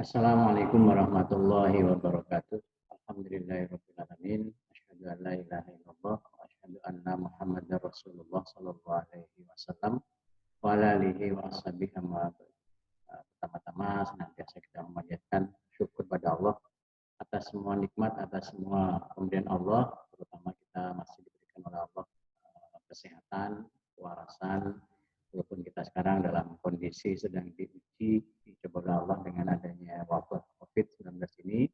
Assalamualaikum warahmatullahi wabarakatuh. Alhamdulillahirrahmanirrahim. Asyhadu an la ilaha illallah wa asyhadu anna Muhammadar Rasulullah sallallahu alaihi wasallam wa ala alihi wa ashabihi amma ba'd. Pertama-tama senantiasa kita memanjatkan syukur pada Allah atas semua nikmat, atas semua pemberian Allah, terutama kita masih diberikan oleh Allah kesehatan, kewarasan, walaupun kita sekarang dalam kondisi sedang diuji, dicoba oleh Allah dengan adanya wabah COVID-19 ini,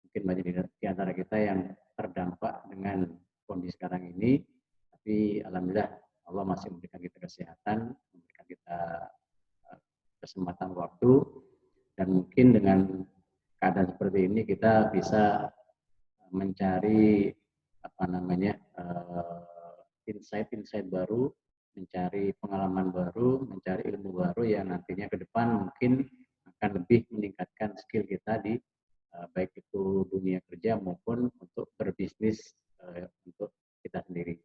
mungkin banyak di antara kita yang terdampak dengan kondisi sekarang ini, tapi alhamdulillah Allah masih memberikan kita kesehatan, memberikan kita kesempatan waktu, dan mungkin dengan keadaan seperti ini kita bisa mencari insight-insight baru, mencari pengalaman baru, mencari ilmu baru yang nantinya ke depan mungkin akan lebih meningkatkan skill kita di baik itu dunia kerja maupun untuk berbisnis untuk kita sendiri.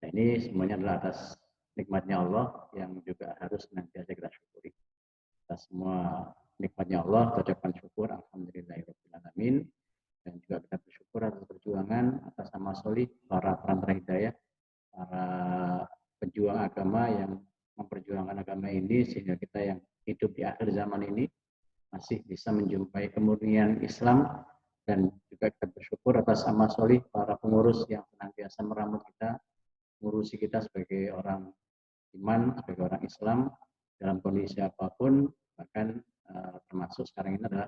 Nah, ini semuanya adalah atas nikmatnya Allah yang juga harus nantiasa kita syukuri. Atas semua nikmatnya Allah, kita ucapkan syukur, alhamdulillahirrahmanirrahim. Dan juga kita bersyukur atas perjuangan, atas amal solih para perantara hidayah, para pejuang agama yang memperjuangkan agama ini sehingga kita yang hidup di akhir zaman ini masih bisa menjumpai kemurnian Islam, dan juga kita bersyukur atas amal solih para pengurus yang senantiasa meramut kita, mengurusi kita sebagai orang iman, sebagai orang Islam dalam kondisi apapun, bahkan termasuk sekarang ini adalah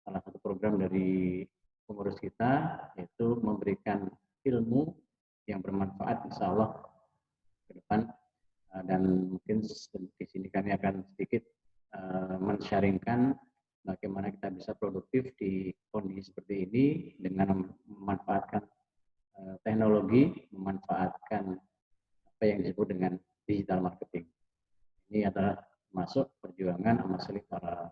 salah satu program dari pengurus kita, yaitu memberikan ilmu yang bermanfaat insya Allah ke depan. Dan mungkin di sini kami akan sedikit men-sharingkan bagaimana kita bisa produktif di kondisi seperti ini dengan memanfaatkan teknologi, memanfaatkan apa yang disebut dengan digital marketing. Ini adalah masuk perjuangan amal solih para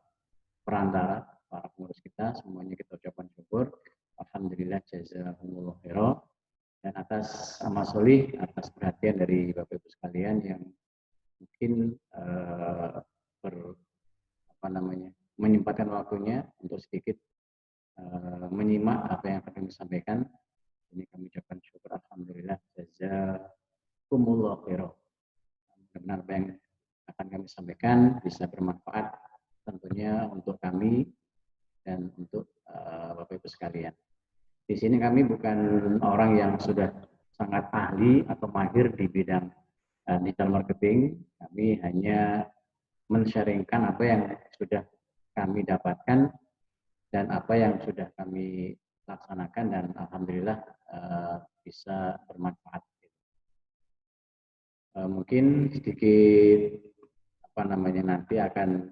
perantara, para pengurus kita, semuanya kita ucapkan syukur. Alhamdulillah jazakumullah khairan. Dan atas amal solih, atas perhatian dari Bapak Ibu sekalian yang mungkin menyempatkan waktunya untuk sedikit menyimak apa yang akan kami sampaikan. Ini kami ucapkan syukur, alhamdulillah jazakumullah khairan. Mudah-mudahan apa yang akan kami sampaikan bisa bermanfaat tentunya untuk kami dan untuk Bapak Ibu sekalian. Di sini kami bukan orang yang sudah sangat ahli atau mahir di bidang digital marketing. Kami hanya men-sharingkan apa yang sudah kami dapatkan dan apa yang sudah kami laksanakan, dan alhamdulillah bisa bermanfaat. Mungkin sedikit nanti akan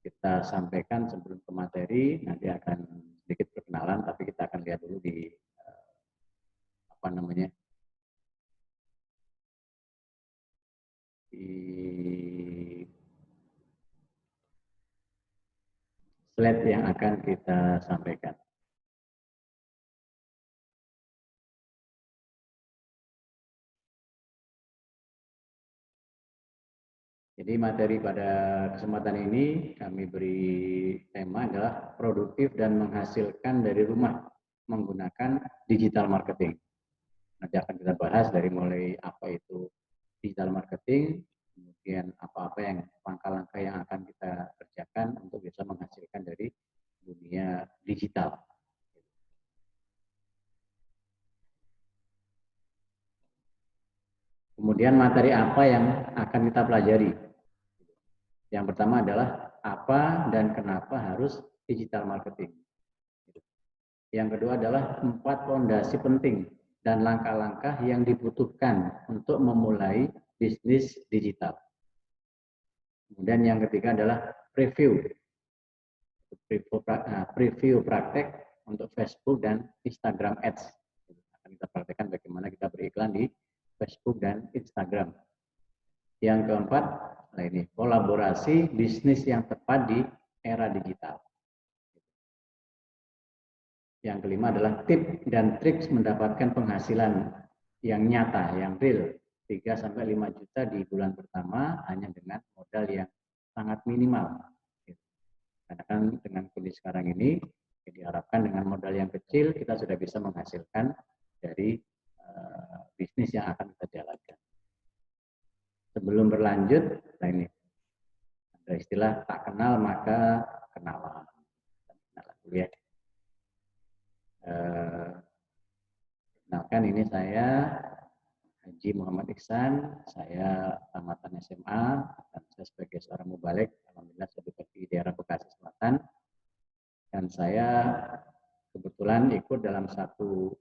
kita sampaikan sebelum ke materi, nanti akan sedikit perkenalan, tapi kita akan lihat dulu di di slide yang akan kita sampaikan. Jadi materi pada kesempatan ini kami beri tema adalah produktif dan menghasilkan dari rumah menggunakan digital marketing. Nanti akan kita bahas dari mulai apa itu digital marketing, kemudian apa-apa yang langkah-langkah yang akan kita kerjakan untuk bisa menghasilkan dari dunia digital. Kemudian materi apa yang akan kita pelajari? Yang pertama adalah apa dan kenapa harus digital marketing. Yang kedua adalah 4 fondasi penting dan langkah-langkah yang dibutuhkan untuk memulai bisnis digital. Kemudian yang ketiga adalah preview praktek untuk Facebook dan Instagram Ads. Akan kita praktekkan bagaimana kita beriklan di Facebook dan Instagram. Yang keempat, kolaborasi bisnis yang tepat di era digital. Yang kelima adalah tips dan trik mendapatkan penghasilan yang nyata, yang real, 3-5 juta di bulan pertama hanya dengan modal yang sangat minimal. Karena kan dengan kondisi sekarang ini, ya diharapkan dengan modal yang kecil kita sudah bisa menghasilkan dari bisnis yang akan kita jalankan. Sebelum berlanjut, nah ini ada istilah tak kenal maka kenalan. Kenalan dulu ya. Kenalkan, ini saya Haji Muhammad Iksan, saya tamatan SMA, dan saya sebagai seorang mubalik, alhamdulillah saya bekerja di daerah Bekasi Selatan, dan saya kebetulan ikut dalam satu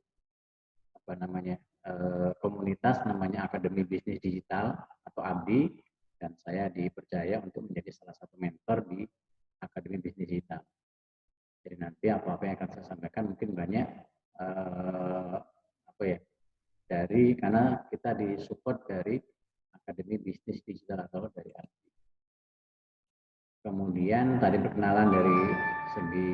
komunitas namanya Akademi Bisnis Digital atau ABDI, dan saya dipercaya untuk menjadi salah satu mentor di Akademi Bisnis Digital. Jadi nanti apa-apa yang akan saya sampaikan mungkin banyak karena kita disupport dari Akademi Bisnis Digital atau dari ABDI. Kemudian tadi perkenalan dari segi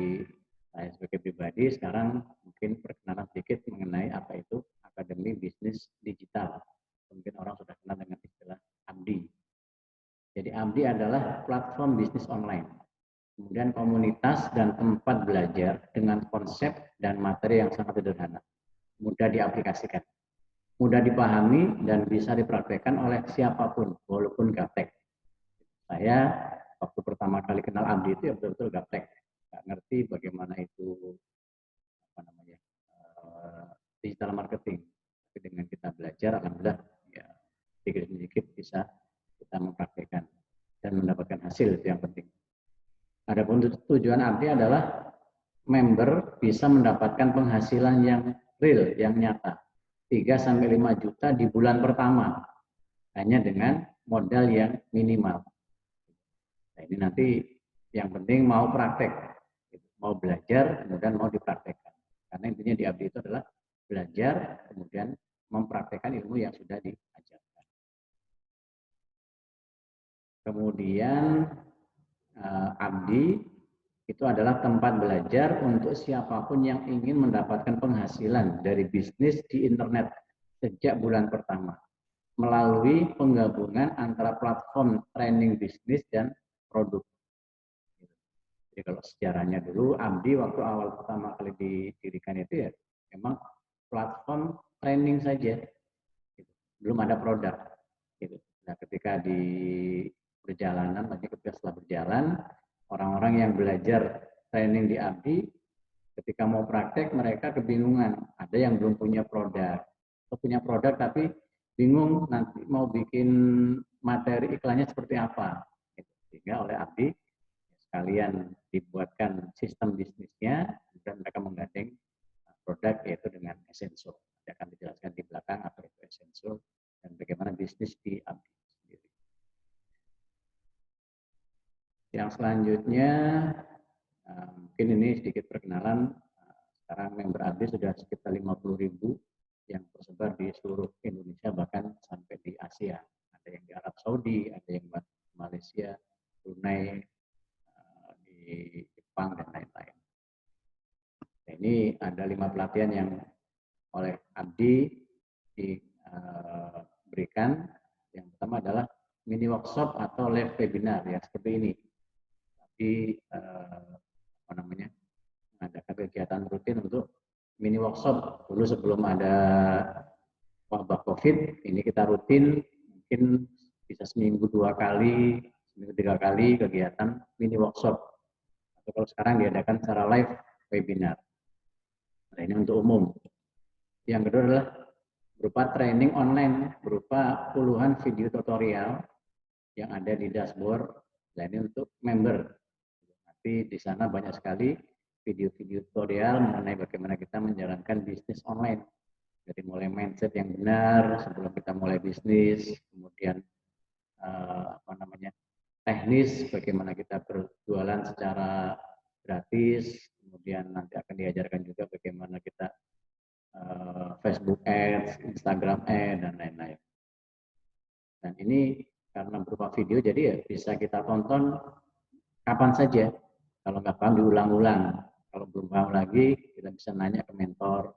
saya sebagai pribadi, sekarang mungkin perkenalan sedikit mengenai apa itu Akademi Bisnis Digital. Mungkin orang sudah kenal dengan istilah ABDI. Jadi ABDI adalah platform bisnis online. Kemudian komunitas dan tempat belajar dengan konsep dan materi yang sangat sederhana. Mudah diaplikasikan, mudah dipahami, dan bisa dipraktekkan oleh siapapun, walaupun gaptek. Saya waktu pertama kali kenal ABDI itu ya betul-betul gaptek. Nggak ngerti bagaimana itu digital marketing. Tapi dengan kita belajar, alhamdulillah ya sedikit-sedikit bisa kita mempraktekkan dan mendapatkan hasil, itu yang penting. Adapun tujuan ABDI adalah member bisa mendapatkan penghasilan yang real, yang nyata, 3-5 juta di bulan pertama, hanya dengan modal yang minimal. Nah, ini nanti yang penting mau praktek, mau belajar, kemudian mau dipraktekkan. Karena intinya di ABDI itu adalah belajar, kemudian mempraktekkan ilmu yang sudah diajarkan. Kemudian ABDI itu adalah tempat belajar untuk siapapun yang ingin mendapatkan penghasilan dari bisnis di internet sejak bulan pertama, melalui penggabungan antara platform training bisnis dan produk. Jadi kalau sejarahnya dulu, ABDI waktu awal pertama kali didirikan itu ya memang platform training saja, belum ada produk. Nah, ketika di perjalanan, ketika setelah berjalan, orang-orang yang belajar training di ABDI, ketika mau praktek mereka kebingungan. Ada yang belum punya produk, atau punya produk tapi bingung nanti mau bikin materi iklannya seperti apa. Sehingga oleh ABDI sekalian dibuatkan sistem bisnisnya dan mereka menggandeng produk yaitu dengan Essential. Saya akan dijelaskan di belakang apa itu Essential dan bagaimana bisnis di ABDI sendiri. Yang selanjutnya mungkin ini sedikit perkenalan. Sekarang member ABDI sudah sekitar 50.000 yang tersebar di seluruh Indonesia, bahkan sampai di Asia. Ada yang di Arab Saudi, ada yang di Malaysia, Brunei, di Jepang, dan lain-lain. Nah, ini ada 5 pelatihan yang oleh ABDI diberikan. Yang pertama adalah mini workshop atau live webinar ya seperti ini. Tapi mengadakan kegiatan rutin untuk mini workshop. Dulu sebelum ada wabah COVID, ini kita rutin mungkin bisa seminggu 2 kali, seminggu 3 kali kegiatan mini workshop. Atau kalau sekarang diadakan secara live webinar. Nah, ini untuk umum. Yang kedua adalah berupa training online, berupa puluhan video tutorial yang ada di dashboard. Nah, ini untuk member. Nanti di sana banyak sekali video-video tutorial mengenai bagaimana kita menjalankan bisnis online. Dari mulai mindset yang benar sebelum kita mulai bisnis, kemudian teknis bagaimana kita berjualan secara gratis, kemudian nanti akan diajarkan juga bagaimana kita Facebook Ads, Instagram Ads, dan lain-lain. Dan ini karena berupa video, jadi ya bisa kita tonton kapan saja. Kalau nggak paham diulang-ulang. Kalau belum paham lagi, kita bisa nanya ke mentor.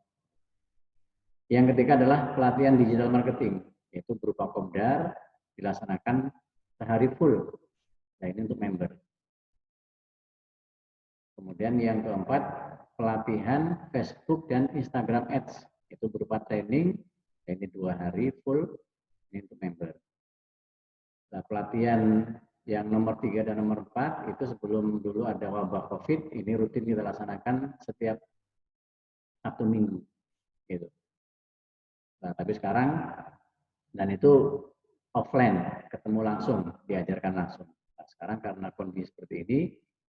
Yang ketiga adalah pelatihan digital marketing, yaitu berupa kopdar, dilaksanakan sehari full. Nah, ini untuk member. Kemudian yang keempat, pelatihan Facebook dan Instagram Ads. Itu berupa training, ini 2 hari full, ini untuk member. Nah, pelatihan yang nomor 3 dan nomor 4 itu sebelum dulu ada wabah COVID, ini rutin kita laksanakan setiap Sabtu Minggu. Gitu. Nah, tapi sekarang, dan itu offline, ketemu langsung, diajarkan langsung. Nah, sekarang karena kondisi seperti ini,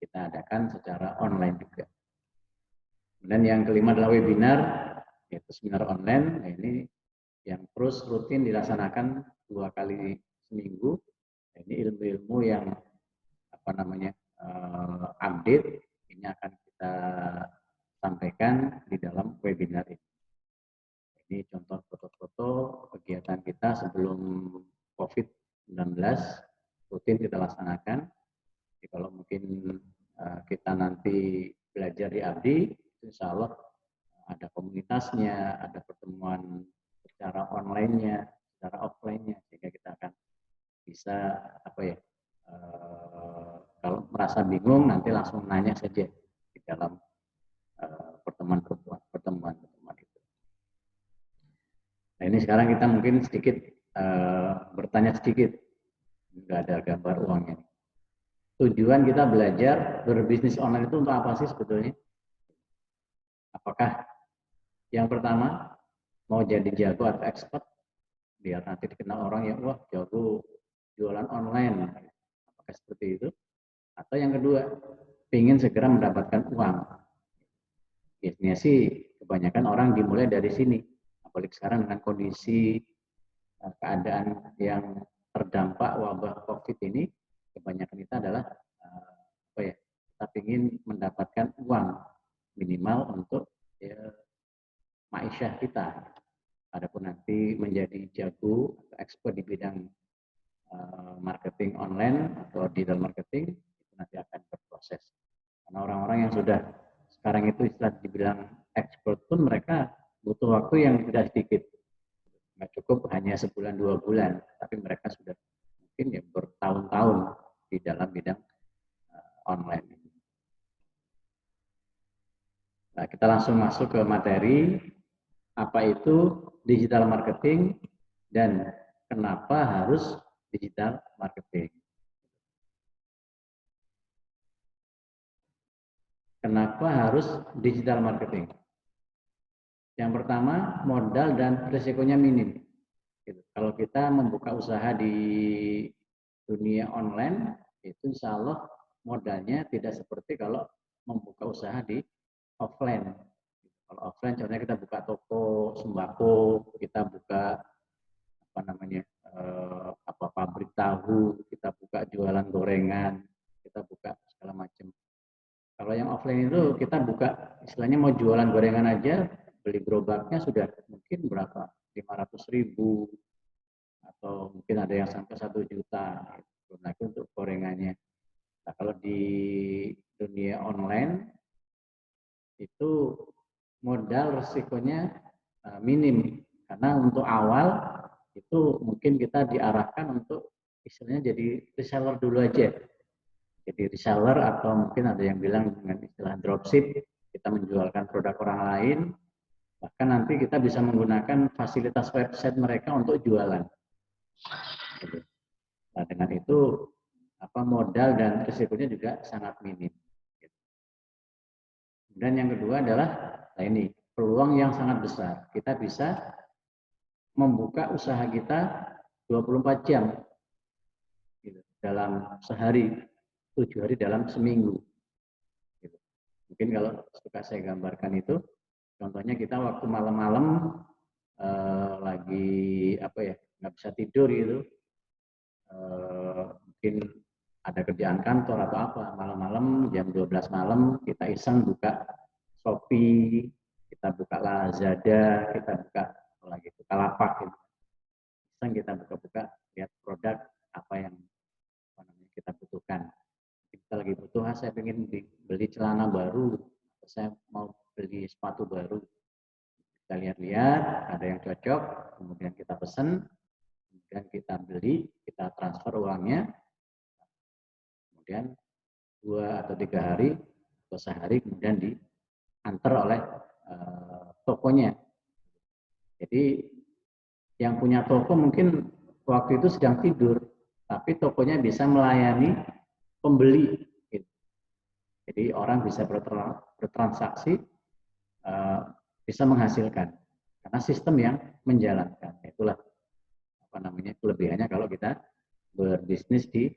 kita adakan secara online juga. Dan yang kelima adalah webinar, yaitu seminar online. Nah, ini yang terus rutin dilaksanakan 2 kali seminggu. Nah, ini ilmu-ilmu yang update, ini akan kita sampaikan di dalam webinar ini. Ini contoh foto-foto kegiatan kita sebelum COVID-19 rutin kita laksanakan. Jadi kalau mungkin kita nanti belajar di Abdi, insya Allah ada komunitasnya, ada pertemuan secara online-nya, secara offline-nya, sehingga kita akan bisa kalau merasa bingung nanti langsung nanya saja di dalam pertemuan itu. Nah, ini sekarang kita mungkin sedikit bertanya sedikit, nggak ada gambar uangnya. Tujuan kita belajar berbisnis online itu untuk apa sih sebetulnya? Apakah yang pertama mau jadi jago atau expert, biar nanti dikenal orang yang wah jago jualan online, apakah seperti itu? Atau yang kedua, ingin segera mendapatkan uang. Biasanya sih kebanyakan orang dimulai dari sini, apalagi sekarang dengan kondisi keadaan yang terdampak wabah COVID ini, kebanyakan kita adalah kita ingin mendapatkan uang minimal untuk ma'isyah kita. Adapun nanti menjadi jago atau expert di bidang marketing online atau digital marketing, itu nanti akan berproses. Karena orang-orang yang sudah sekarang itu istilah dibilang expert pun mereka butuh waktu yang tidak sedikit. Nggak cukup hanya sebulan 2 bulan, tapi mereka sudah mungkin ya bertahun-tahun di dalam bidang online. Nah, kita langsung masuk ke materi, apa itu digital marketing dan kenapa harus digital marketing. Kenapa harus digital marketing? Yang pertama, modal dan risikonya minim. Kalau kita membuka usaha di dunia online, itu insya Allah modalnya tidak seperti kalau membuka usaha di offline. Kalau offline, contohnya kita buka toko sembako, kita buka pabrik tahu, kita buka jualan gorengan, kita buka segala macam. Kalau yang offline itu kita buka, istilahnya mau jualan gorengan aja, beli gerobaknya sudah mungkin berapa? 500.000 atau mungkin ada yang sampai 1 juta. Nah, itu untuk gorengannya. Nah, kalau di dunia online itu modal resikonya minim, karena untuk awal itu mungkin kita diarahkan untuk istilahnya jadi reseller dulu aja. Jadi reseller atau mungkin ada yang bilang dengan istilah dropship, kita menjualkan produk orang lain, bahkan nanti kita bisa menggunakan fasilitas website mereka untuk jualan. Nah, dengan itu modal dan risikonya juga sangat minim. Dan yang kedua adalah, nah ini peluang yang sangat besar. Kita bisa membuka usaha kita 24 jam gitu, dalam sehari, 7 hari dalam seminggu. Gitu. Mungkin kalau suka saya gambarkan itu, contohnya kita waktu malam-malam lagi nggak bisa tidur gitu, mungkin ada kerjaan kantor atau apa, malam-malam jam 12 malam kita iseng buka Shopee, kita buka Lazada, kita buka Bukalapak gitu. Iseng kita buka-buka lihat produk apa yang kita butuhkan. Kita lagi butuh, saya ingin beli celana baru, saya mau beli sepatu baru. Kita lihat-lihat, ada yang cocok, kemudian kita pesan, kemudian kita beli, kita transfer uangnya, kemudian 2 atau 3 hari atau sehari kemudian diantar oleh tokonya. Jadi yang punya toko mungkin waktu itu sedang tidur, tapi tokonya bisa melayani pembeli. Gitu. Jadi orang bisa bertransaksi, bisa menghasilkan karena sistem yang menjalankan. Itulah apa namanya kelebihannya kalau kita berbisnis di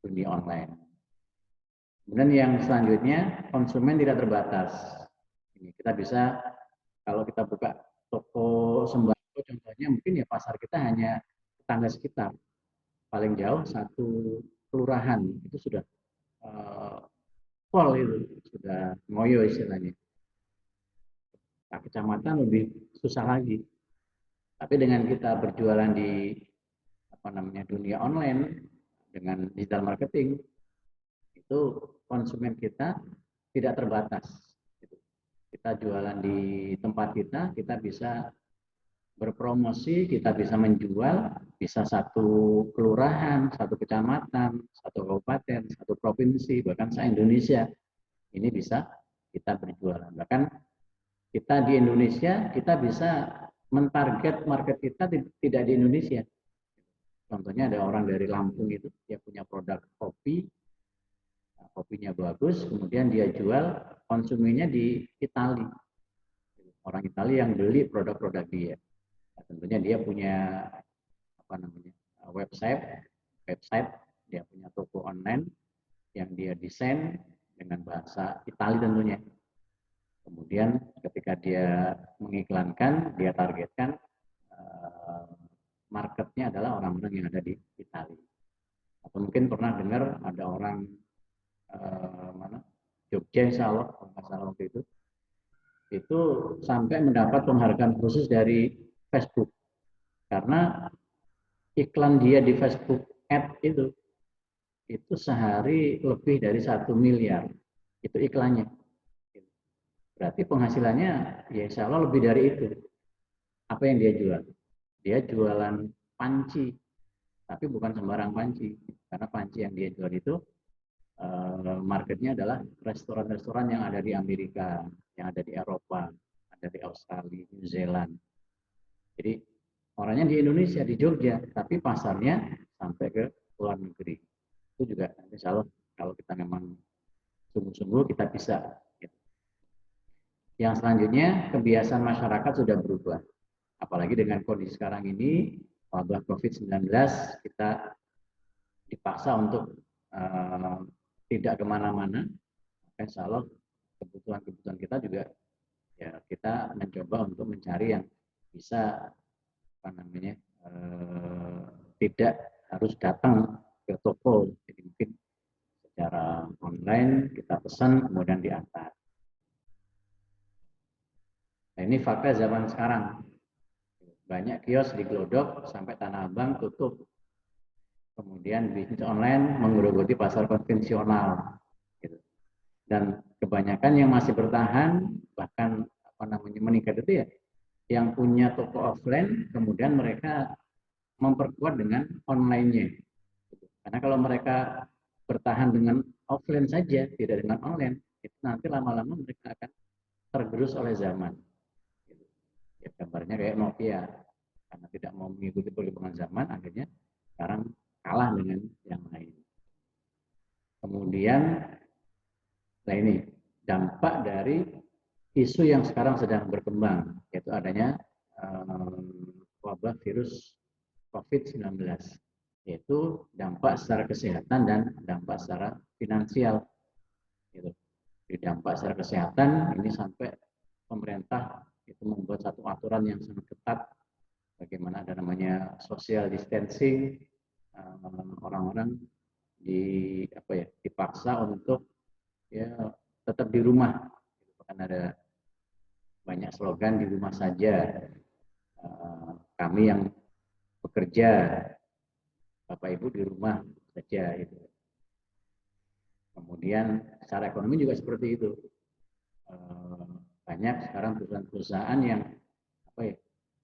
dunia online. Kemudian yang selanjutnya konsumen tidak terbatas. Ini kita bisa kalau kita buka toko sembako contohnya mungkin ya pasar kita hanya tetangga sekitar, paling jauh satu kelurahan itu sudah full itu sudah ngoyo istilahnya. Nah, kecamatan lebih susah lagi. Tapi dengan kita berjualan di apa namanya dunia online dengan digital marketing itu konsumen kita tidak terbatas. Kita jualan di tempat kita bisa berpromosi, kita bisa menjual, bisa satu kelurahan, satu kecamatan, satu kabupaten, satu provinsi, bahkan se-Indonesia. Ini bisa kita berjualan. Bahkan kita di Indonesia, kita bisa mentarget market kita tidak di Indonesia. Contohnya ada orang dari Lampung itu, dia punya produk kopi, kopinya bagus, kemudian dia jual konsumennya di Italia. Orang Italia yang beli produk-produk dia. Nah, tentunya dia punya apa namanya website, dia punya toko online yang dia desain dengan bahasa Italia tentunya. Kemudian ketika dia mengiklankan, dia targetkan marketnya adalah orang-orang yang ada di Italia. Atau mungkin pernah dengar ada orang mana Jogja insya Allah kalau nggak salah waktu itu sampai mendapat penghargaan khusus dari Facebook karena iklan dia di Facebook Ad itu sehari lebih dari 1 miliar itu iklannya. Berarti penghasilannya ya insya Allah lebih dari itu. Apa yang dia jual? Dia jualan panci, tapi bukan sembarang panci karena panci yang dia jual itu marketnya adalah restoran-restoran yang ada di Amerika, yang ada di Eropa, ada di Australia, New Zealand. Jadi orangnya di Indonesia, di Jogja, tapi pasarnya sampai ke luar negeri. Itu juga insya Allah kalau kita memang sungguh-sungguh kita bisa. Yang selanjutnya kebiasaan masyarakat sudah berubah. Apalagi dengan kondisi sekarang ini, wabah COVID-19, kita dipaksa untuk tidak kemana-mana. Insya Allah kebutuhan-kebutuhan kita juga ya kita mencoba untuk mencari yang bisa apa namanya tidak harus datang ke toko. Jadi mungkin secara online kita pesan kemudian diantar. Nah, ini fakta zaman sekarang. Banyak kios di Glodok sampai Tanah Abang tutup. Kemudian bisnis online menggerogoti pasar konvensional. Gitu. Dan kebanyakan yang masih bertahan, bahkan apa namanya meningkat itu ya, yang punya toko offline, kemudian mereka memperkuat dengan online-nya. Karena kalau mereka bertahan dengan offline saja, tidak dengan online, itu nanti lama-lama mereka akan tergerus oleh zaman. Ya, gambarnya kayak Nokia, karena tidak mau mengikuti perkembangan zaman, akhirnya sekarang kalah dengan yang lain. Kemudian, nah ini dampak dari isu yang sekarang sedang berkembang, yaitu adanya wabah virus COVID-19, yaitu dampak secara kesehatan dan dampak secara finansial. Gitu. Di dampak secara kesehatan ini sampai pemerintah itu membuat satu aturan yang sangat ketat, bagaimana ada namanya social distancing, orang-orang dipaksa untuk ya tetap di rumah. Bahkan ada banyak slogan di rumah saja. Kami yang bekerja, Bapak Ibu di rumah saja itu. Kemudian secara ekonomi juga seperti itu. Banyak sekarang perusahaan-perusahaan yang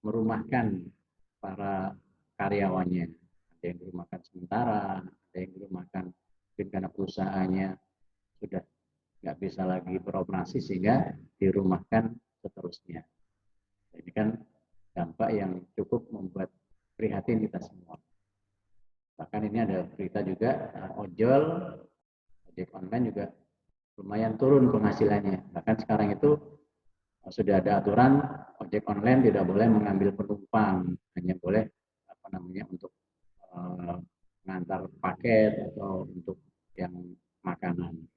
merumahkan para karyawannya. Ada yang dirumahkan sementara, ada yang dirumahkan karena perusahaannya sudah nggak bisa lagi beroperasi sehingga dirumahkan seterusnya. Ini kan dampak yang cukup membuat prihatin kita semua. Bahkan ini ada berita juga ojol, ojek online juga lumayan turun penghasilannya. Bahkan sekarang itu sudah ada aturan ojek online tidak boleh mengambil penumpang, hanya boleh apa namanya untuk mengantar paket atau untuk yang makanan.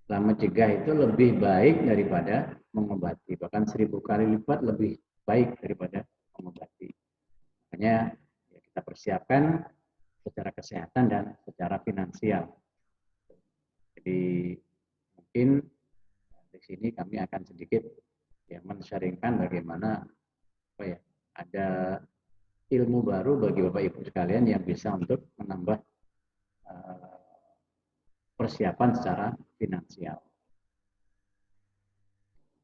Nah, mencegah itu lebih baik daripada mengobati, bahkan 1000 kali lipat lebih baik daripada mengobati. Makanya ya kita persiapkan secara kesehatan dan secara finansial. Jadi mungkin di sini kami akan sedikit ya men-sharingkan bagaimana apa ya ada ilmu baru bagi Bapak Ibu sekalian yang bisa untuk menambah persiapan secara finansial.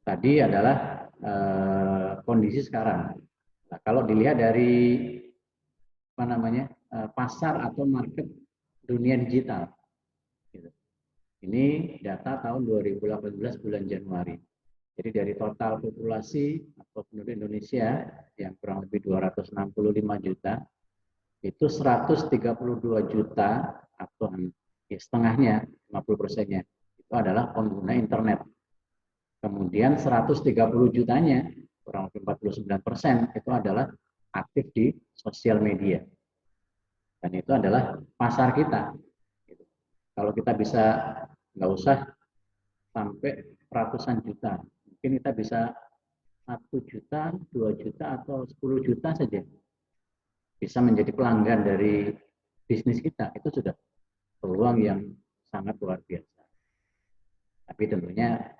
Tadi adalah kondisi sekarang. Nah, kalau dilihat dari apa namanya pasar atau market dunia digital, gitu. Ini data tahun 2018 bulan Januari. Jadi dari total populasi atau penduduk Indonesia yang kurang lebih 265 juta, itu 132 juta atau ya, setengahnya, 50%-nya, itu adalah pengguna internet. Kemudian 130 jutanya, kurang lebih 49%, itu adalah aktif di sosial media. Dan itu adalah pasar kita. Kalau kita bisa, nggak usah sampai ratusan juta. Mungkin kita bisa 1 juta, 2 juta, atau 10 juta saja. Bisa menjadi pelanggan dari bisnis kita. Itu sudah peluang yang sangat luar biasa. Tapi tentunya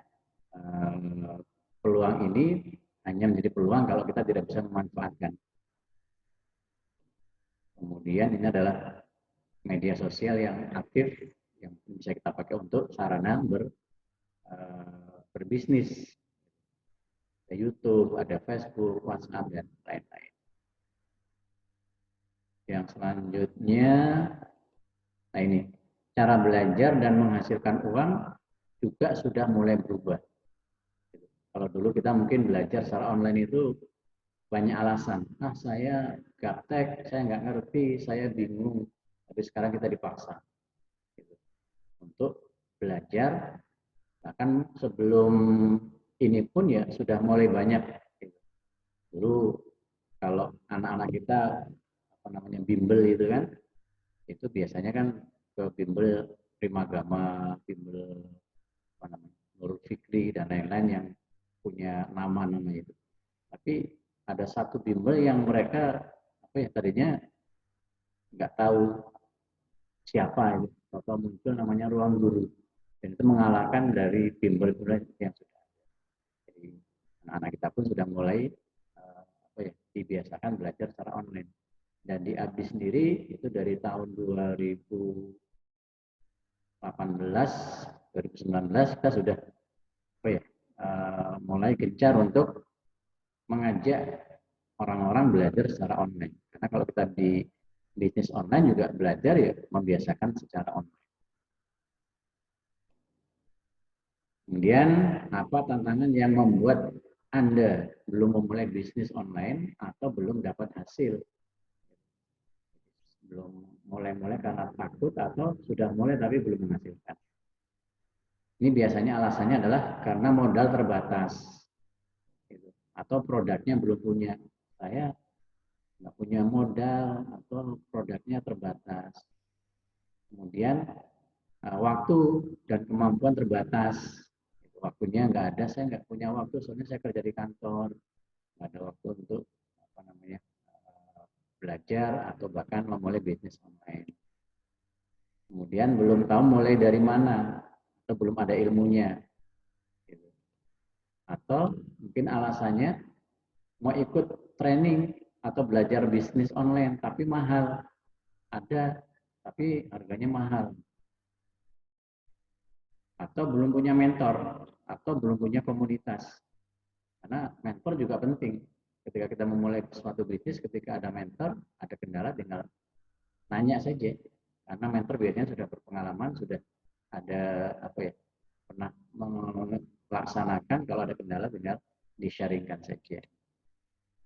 peluang ini hanya menjadi peluang kalau kita tidak bisa memanfaatkan. Kemudian ini adalah media sosial yang aktif yang bisa kita pakai untuk sarana berbisnis. Ada YouTube, ada Facebook, WhatsApp, dan lain-lain. Yang selanjutnya, nah ini, cara belajar dan menghasilkan uang juga sudah mulai berubah. Kalau dulu kita mungkin belajar secara online itu banyak alasan. Saya gaptek, saya nggak ngerti, saya bingung. Tapi sekarang kita dipaksa untuk belajar. Bahkan sebelum ini pun ya sudah mulai banyak. Dulu kalau anak-anak kita apa namanya bimbel itu kan, itu biasanya kan ke bimbel Primagama, bimbel apa namanya Nurul Fikri dan lain-lain yang punya nama-nama itu. Tapi ada satu bimbel yang mereka apa ya tadinya nggak tahu siapa itu, atau muncul namanya Ruang Guru, dan itu mengalahkan dari bimbel-bimbel yang sudah ada. Jadi anak-anak kita pun sudah mulai apa ya dibiasakan belajar secara online. Dan di ABDI sendiri itu dari tahun 2018, 2019 kita sudah apa ya mulai gencar untuk mengajak orang-orang belajar secara online. Karena kalau kita di bisnis online juga belajar ya membiasakan secara online. Kemudian apa tantangan yang membuat Anda belum memulai bisnis online atau belum dapat hasil? Belum mulai-mulai karena takut atau sudah mulai tapi belum menghasilkan. Ini biasanya alasannya adalah karena modal terbatas. Atau produknya belum punya. Saya nggak punya modal atau produknya terbatas. Kemudian waktu dan kemampuan terbatas. Waktunya nggak ada, saya nggak punya waktu, soalnya saya kerja di kantor, nggak ada waktu untuk apa namanya belajar atau bahkan memulai bisnis online. Kemudian belum tahu mulai dari mana atau belum ada ilmunya. Atau mungkin alasannya mau ikut training atau belajar bisnis online tapi mahal. Ada tapi harganya mahal. Atau belum punya mentor atau belum punya komunitas. Karena mentor juga penting. Ketika kita memulai suatu bisnis, ketika ada mentor, ada kendala tinggal nanya saja. Karena mentor biasanya sudah berpengalaman. pengalaman, sudah ada apa ya, pernah melaksanakan, kalau ada kendala tinggal di-sharingkan saja.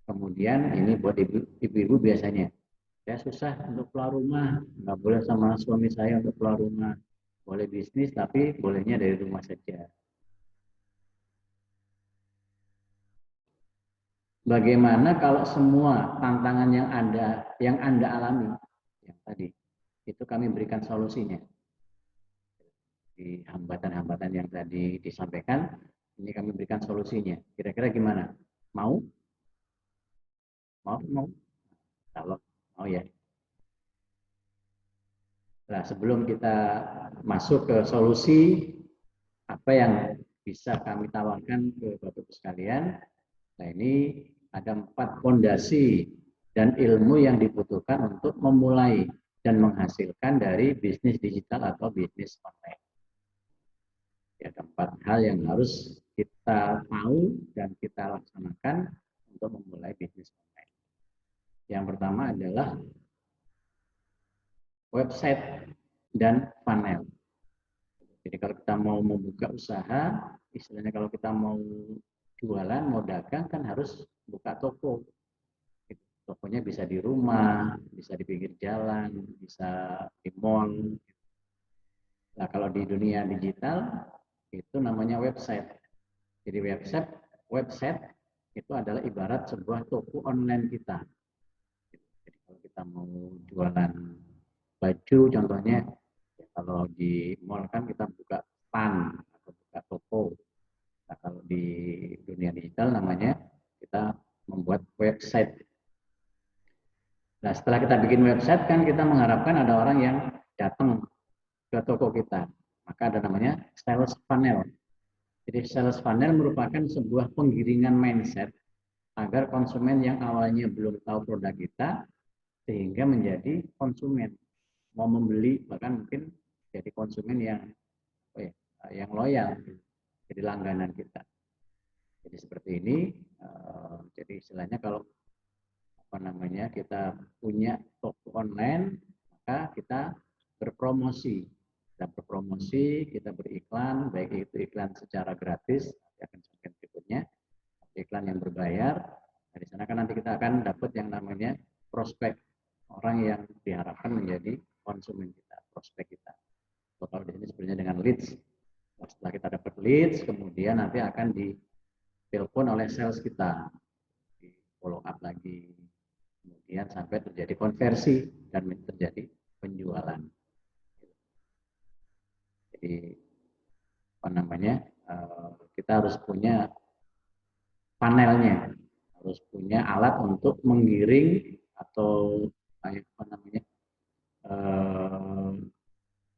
Kemudian ini buat ibu-ibu biasanya, saya susah untuk keluar rumah, nggak boleh sama suami saya untuk keluar rumah, boleh bisnis tapi bolehnya dari rumah saja. Bagaimana kalau semua tantangan yang Anda alami, yang tadi, itu kami berikan solusinya. Di hambatan-hambatan yang tadi disampaikan, ini kami berikan solusinya. Kira-kira gimana? Mau? Mau? Kalau mau ya. Nah, sebelum kita masuk ke solusi, apa yang bisa kami tawarkan ke Bapak Ibu sekalian, nah ini ada 4 fondasi dan ilmu yang dibutuhkan untuk memulai dan menghasilkan dari bisnis digital atau bisnis online. Ya, ada 4 hal yang harus kita tahu dan kita laksanakan untuk memulai bisnis online. Yang pertama adalah website dan funnel. Jadi kalau kita mau membuka usaha, istilahnya kalau kita mau jualan, mau dagang kan harus buka toko. Tokonya bisa di rumah, bisa di pinggir jalan, bisa di mall. Nah, kalau di dunia digital itu namanya website. Jadi website itu adalah ibarat sebuah toko online kita. Jadi kalau kita mau jualan baju contohnya, ya kalau di mall kan kita buka stand atau buka toko. Nah, kalau di dunia digital namanya kita membuat website. Nah, setelah kita bikin website kan kita mengharapkan ada orang yang datang ke toko kita. Maka ada namanya sales funnel. Jadi sales funnel merupakan sebuah penggiringan mindset agar konsumen yang awalnya belum tahu produk kita sehingga menjadi konsumen, mau membeli, bahkan mungkin jadi konsumen yang yang loyal, jadi langganan kita. Jadi seperti ini. Jadi istilahnya kalau kita punya toko online, maka kita berpromosi. Kita berpromosi, kita beriklan, baik itu iklan secara gratis, nanti akan sampai berikutnya, iklan yang berbayar. Nah, di sana kan nanti kita akan dapat yang namanya prospek, orang yang diharapkan menjadi konsumen kita, prospek kita. Kalau di sini sebenarnya dengan leads. Setelah kita dapat leads, kemudian nanti akan ditelepon oleh sales kita, di follow up lagi, kemudian sampai terjadi konversi dan terjadi penjualan. Jadi kita harus punya panelnya, harus punya alat untuk menggiring atau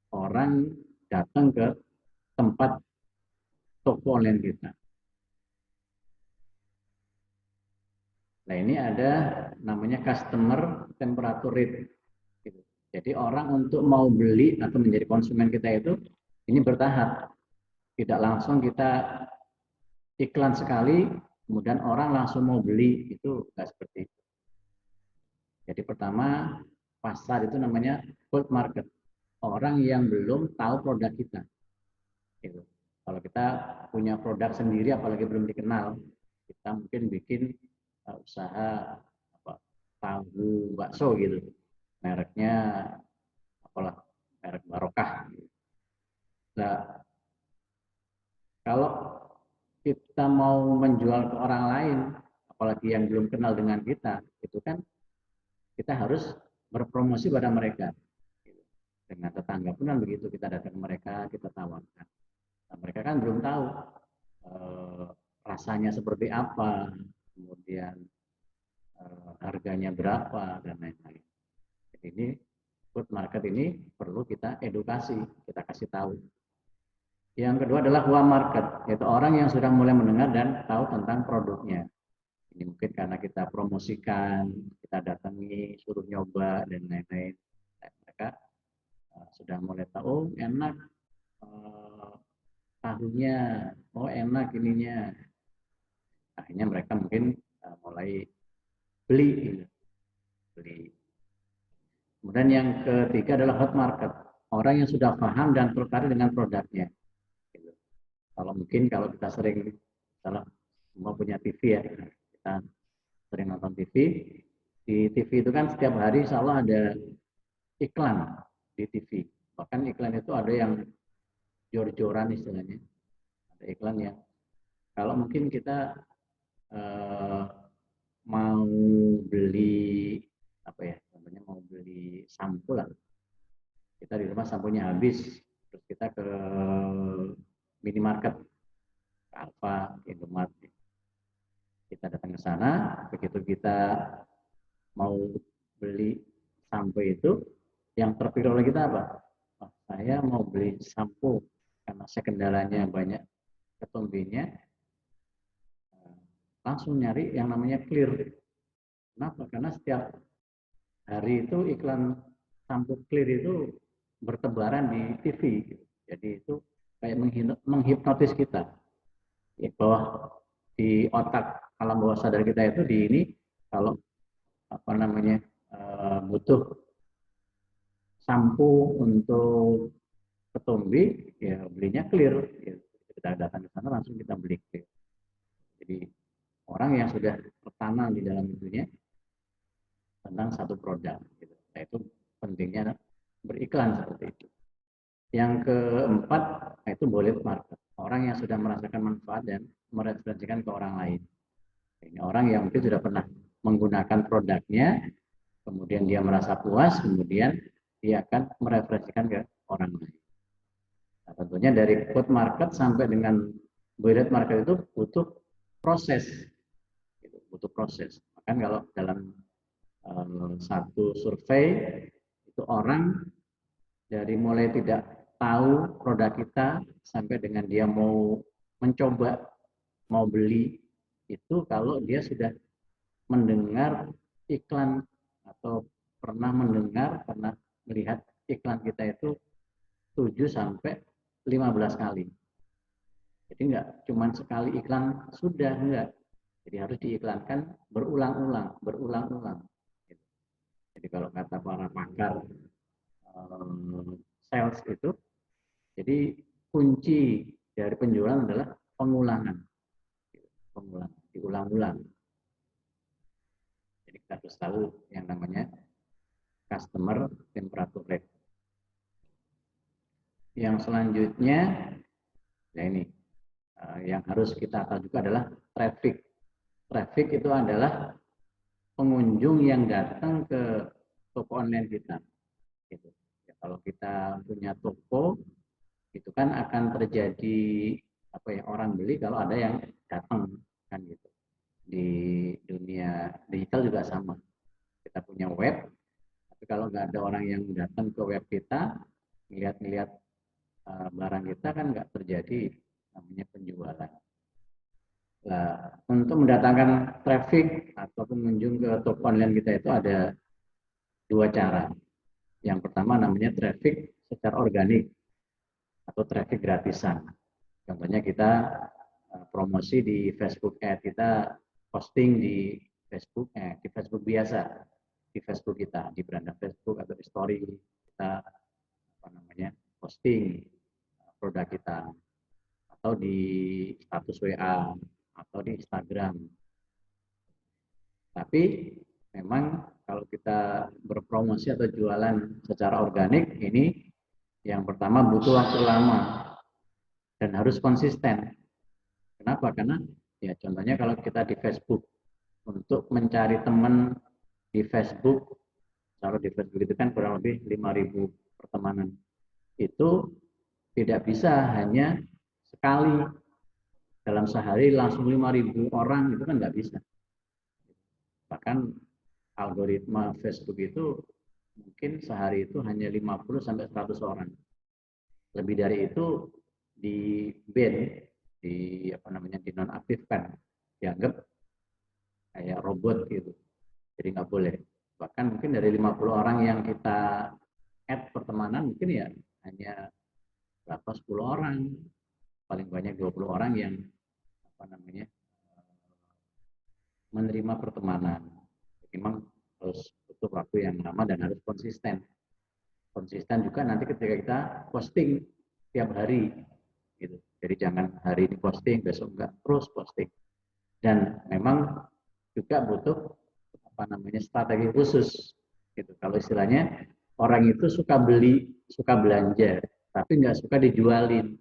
orang datang ke tempat toko online kita. Nah, ini ada namanya customer temperature rate. Jadi orang untuk mau beli atau menjadi konsumen kita itu ini bertahap. Tidak langsung kita iklan sekali, kemudian orang langsung mau beli, itu nggak seperti itu. Jadi pertama, pasar itu namanya cold market. Orang yang belum tahu produk kita. Gitu. Kalau kita punya produk sendiri, apalagi belum dikenal, kita mungkin bikin usaha tahu bakso gitu, mereknya apalah, merek Barokah. Nah, kalau kita mau menjual ke orang lain, apalagi yang belum kenal dengan kita, itu kan kita harus berpromosi pada mereka. Dengan tetangga pun kan begitu, kita datang ke mereka, kita tawarkan. Nah, mereka kan belum tahu rasanya seperti apa, kemudian harganya berapa, dan lain-lain. Jadi ini food market ini perlu kita edukasi, kita kasih tahu. Yang kedua adalah warm market, yaitu orang yang sudah mulai mendengar dan tahu tentang produknya. Ini mungkin karena kita promosikan, kita datangi, suruh nyoba, dan lain-lain. Mereka sudah mulai tahu, enak tahunya, oh enak ininya. Akhirnya mereka mungkin mulai beli. Kemudian yang ketiga adalah hot market. orang yang sudah paham dan tertarik dengan produknya. Gitu. Kalau kita sering, misalnya semua punya TV ya, kita sering nonton TV, di TV itu kan setiap hari insya Allah ada iklan di TV. Bahkan iklan itu ada yang jor-joran istilahnya. Ada iklan yang kalau mungkin kita eh, mau beli apa ya, contohnya mau beli sampo lah, kita di rumah samponya habis, terus kita ke minimarket, ke Alfa, Indomaret, kita datang ke sana, begitu kita mau beli sampo itu, yang terpilih oleh kita apa? Oh, saya mau beli sampo karena saya kendalanya banyak ketombenya, langsung nyari yang namanya clear. Kenapa? Karena setiap hari itu iklan sampo clear itu bertebaran di TV. Jadi itu kayak menghipnotis kita. Ya, bahwa di otak alam bawah sadar kita itu di ini kalau apa namanya butuh sampo untuk ketombe, ya belinya clear. Ya, kita datang ke sana langsung kita beli clear. Jadi orang yang sudah tertanam di dalam itunya tentang satu produk. Gitu. Nah, itu pentingnya beriklan seperti itu. Yang keempat, itu bullet market. Orang yang sudah merasakan manfaat dan mereferensikan ke orang lain. Ini orang yang mungkin sudah pernah menggunakan produknya, kemudian dia merasa puas, kemudian dia akan mereferensikan ke orang lain. Nah, tentunya dari food market sampai dengan bullet market itu butuh proses. Butuh proses. Bahkan kalau dalam satu survei itu orang dari mulai tidak tahu produk kita sampai dengan dia mau mencoba, mau beli, itu kalau dia sudah mendengar iklan atau pernah mendengar, pernah melihat iklan kita itu 7 sampai 15 kali. Jadi enggak cuma sekali iklan sudah, enggak. Jadi harus diiklankan berulang-ulang, berulang-ulang. Jadi kalau kata para pakar sales itu, jadi kunci dari penjualan adalah pengulangan, pengulangan, diulang-ulang. Jadi kita harus tahu yang namanya customer temperature rate. Yang selanjutnya, ya ini yang harus kita tahu juga adalah traffic. Traffic itu adalah pengunjung yang datang ke toko online kita. Gitu. Ya, kalau kita punya toko, itu kan akan terjadi apa ya, orang beli kalau ada yang datang kan gitu. Di dunia digital juga sama. Kita punya web, tapi kalau nggak ada orang yang datang ke web kita, ngeliat-ngeliat barang kita kan nggak terjadi namanya penjualan. Nah, untuk mendatangkan traffic atau pengunjung ke toko online kita itu ada dua cara. Yang pertama namanya traffic secara organik atau traffic gratisan. Contohnya kita promosi di Facebook Ad, kita posting di Facebook Ad, di Facebook biasa, di Facebook kita, di beranda Facebook atau di story kita apa namanya posting produk kita, atau di status WA atau di Instagram. Tapi memang kalau kita berpromosi atau jualan secara organik ini yang pertama butuh waktu lama dan harus konsisten. Kenapa? Karena ya contohnya kalau kita di Facebook, untuk mencari teman di Facebook, kalau di Facebook itu kan kurang lebih 5.000 pertemanan. Itu tidak bisa hanya sekali dalam sehari langsung 5.000 orang, itu kan nggak bisa. Bahkan algoritma Facebook itu mungkin sehari itu hanya 50 sampai 100 orang. Lebih dari itu di ban, di apa namanya, dinonaktifkan, dianggap kayak robot gitu. Jadi nggak boleh. Bahkan mungkin dari 50 orang yang kita add pertemanan mungkin ya hanya berapa 10 orang, paling banyak 20 orang yang apa namanya menerima pertemanan. Memang harus butuh waktu yang lama dan harus konsisten. konsisten juga nanti ketika kita posting tiap hari gitu. Jadi jangan hari ini posting, besok enggak, terus posting. Dan memang juga butuh apa namanya strategi khusus gitu. Kalau istilahnya orang itu suka beli, suka belanja, tapi nggak suka dijualin.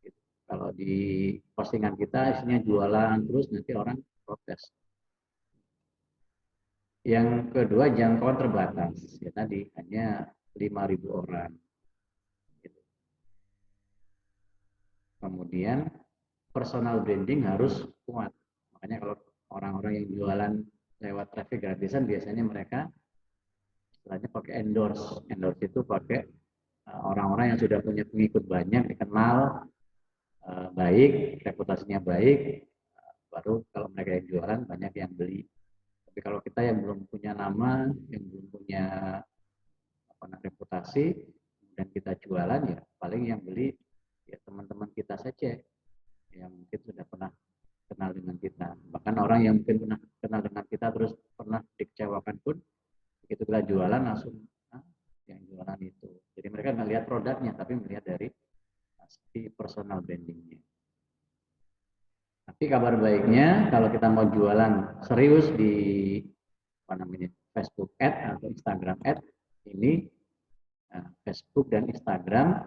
Gitu. Kalau di postingan kita isinya jualan terus nanti orang protes. Yang kedua jangkauan terbatas, ya tadi hanya 5.000 orang. Gitu. Kemudian personal branding harus kuat. Makanya kalau orang-orang yang jualan lewat traffic gratisan biasanya mereka istilahnya pakai endorse. Endorse itu pakai orang-orang yang sudah punya pengikut banyak, dikenal baik, reputasinya baik, baru kalau mereka yang jualan banyak yang beli. Tapi kalau kita yang belum punya nama, yang belum punya reputasi, dan kita jualan ya paling yang beli ya teman-teman kita saja yang mungkin sudah pernah kenal dengan kita. Bahkan orang yang mungkin pernah kenal dengan kita terus pernah dikecewakan pun begitu kita jualan langsung yang jualan itu. Jadi mereka nggak lihat produknya tapi melihat dari si personal brandingnya. Tapi kabar baiknya kalau kita mau jualan serius di apa namanya Facebook Ad atau Instagram Ad ini Facebook dan Instagram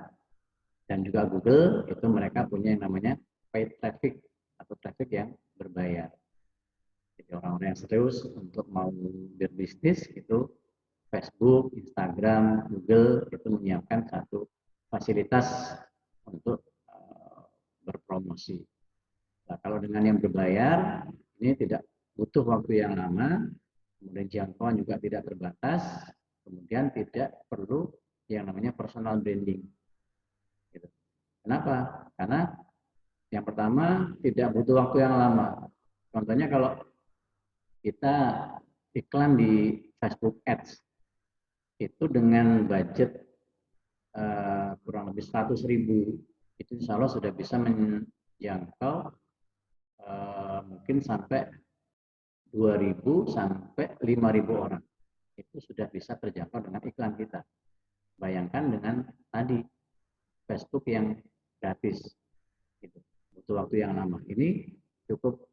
dan juga Google itu mereka punya yang namanya paid traffic atau traffic yang berbayar. Jadi orang-orang yang serius untuk mau berbisnis itu Facebook, Instagram, Google itu menyiapkan satu fasilitas untuk berpromosi. Nah, kalau dengan yang berbayar ini tidak butuh waktu yang lama, kemudian jangkauan juga tidak terbatas, kemudian tidak perlu yang namanya personal branding. Gitu. Kenapa? Karena yang pertama tidak butuh waktu yang lama. Contohnya kalau kita iklan di Facebook Ads itu dengan budget kurang lebih 100.000 itu insya Allah sudah bisa menjangkau mungkin sampai 2.000 sampai 5.000 orang. Itu sudah bisa terjangkau dengan iklan kita. Bayangkan dengan tadi Facebook yang gratis. Gitu. Butuh waktu yang lama. Ini cukup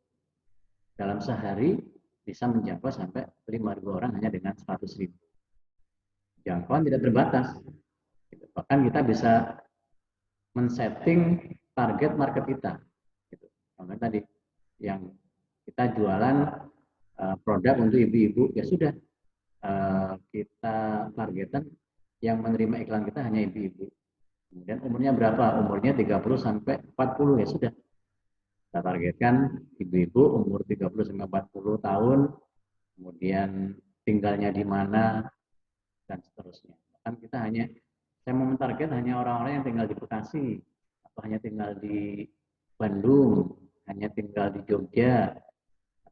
dalam sehari bisa menjangkau sampai 5.000 orang hanya dengan 100.000. Jangkauan tidak terbatas. Gitu. Bahkan kita bisa men-setting target market kita. Gitu. Contohnya tadi yang kita jualan produk untuk ibu-ibu, ya sudah kita targetkan yang menerima iklan kita hanya ibu-ibu. Kemudian umurnya berapa? Umurnya 30 sampai 40 ya sudah. Kita targetkan ibu-ibu umur 30 sampai 40 tahun, kemudian tinggalnya di mana dan seterusnya. Bahkan kita saya mau mentarget hanya orang-orang yang tinggal di Bekasi atau hanya tinggal di Bandung, hanya tinggal di Jogja,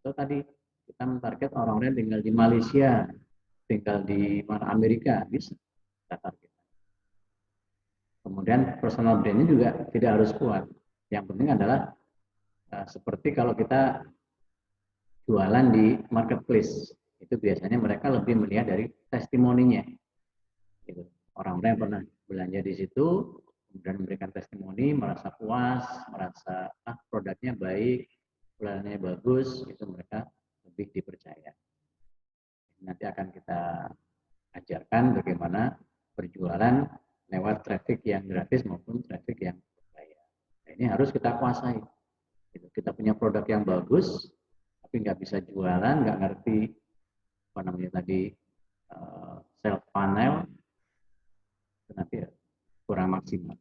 atau tadi kita mentarget orang-orang yang tinggal di Malaysia, tinggal di mana Amerika, bisa kita target. Kemudian personal brandnya juga tidak harus kuat. Yang penting adalah seperti kalau kita jualan di marketplace, itu biasanya mereka lebih melihat dari testimoninya. Gitu. Orang-orang yang pernah belanja di situ, kemudian memberikan testimoni, merasa puas, merasa produknya baik, pelayanannya bagus, itu mereka lebih dipercaya. Nanti akan kita ajarkan bagaimana berjualan lewat traffic yang gratis maupun traffic yang berbayar. Nah, ini harus kita kuasai. Kita punya produk yang bagus, tapi nggak bisa jualan, nggak ngerti apa namanya tadi sales funnel, itu nanti kurang maksimal.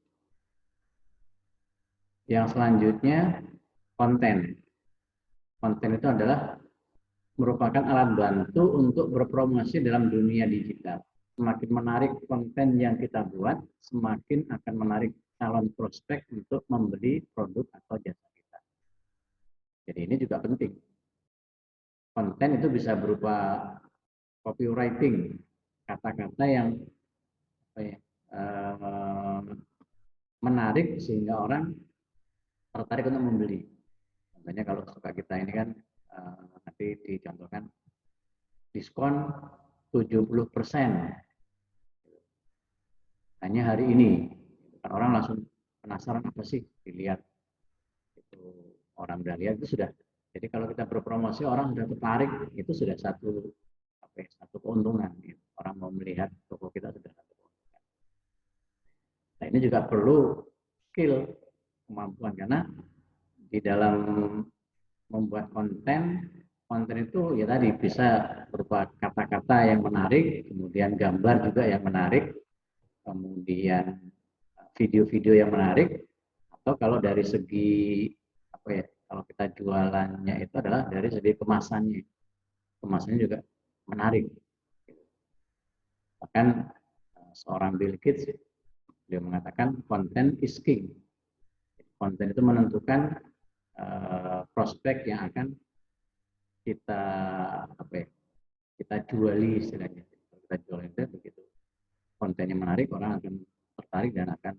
Yang selanjutnya konten. Konten itu adalah merupakan alat bantu untuk berpromosi dalam dunia digital. Semakin menarik konten yang kita buat, semakin akan menarik calon prospek untuk membeli produk atau jasa kita. Jadi ini juga penting. Konten itu bisa berupa copywriting, kata-kata yang menarik sehingga orang tertarik untuk membeli. Contohnya kalau suka kita ini kan nanti dicontohkan diskon 70%. hanya hari ini. Kan orang langsung penasaran apa sih, dilihat itu orang udah lihat itu sudah. Jadi kalau kita berpromosi orang sudah tertarik, itu sudah satu apa ya, satu keuntungan. Gitu. Orang mau melihat toko kita sudah satu keuntungan. Nah ini juga perlu skill, kemampuan, karena di dalam membuat konten, konten itu ya tadi bisa berupa kata-kata yang menarik, kemudian gambar juga yang menarik, kemudian video-video yang menarik, atau kalau dari segi apa ya, kalau kita jualannya itu adalah dari segi kemasannya, kemasannya juga menarik. Bahkan seorang Bill Gates dia mengatakan konten is king. Konten itu menentukan prospek yang akan kita apa ya, kita juali istilahnya. Kita jual itu begitu kontennya menarik, orang akan tertarik dan akan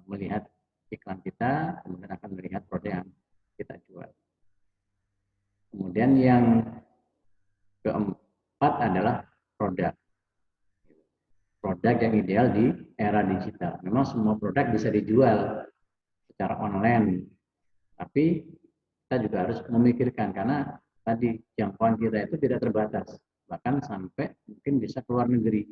melihat iklan kita, kemudian akan melihat produk yang kita jual. Kemudian yang keempat adalah produk. Produk yang ideal di era digital. Memang semua produk bisa dijual secara online, tapi kita juga harus memikirkan karena tadi jangkauan kita itu tidak terbatas, bahkan sampai mungkin bisa keluar negeri.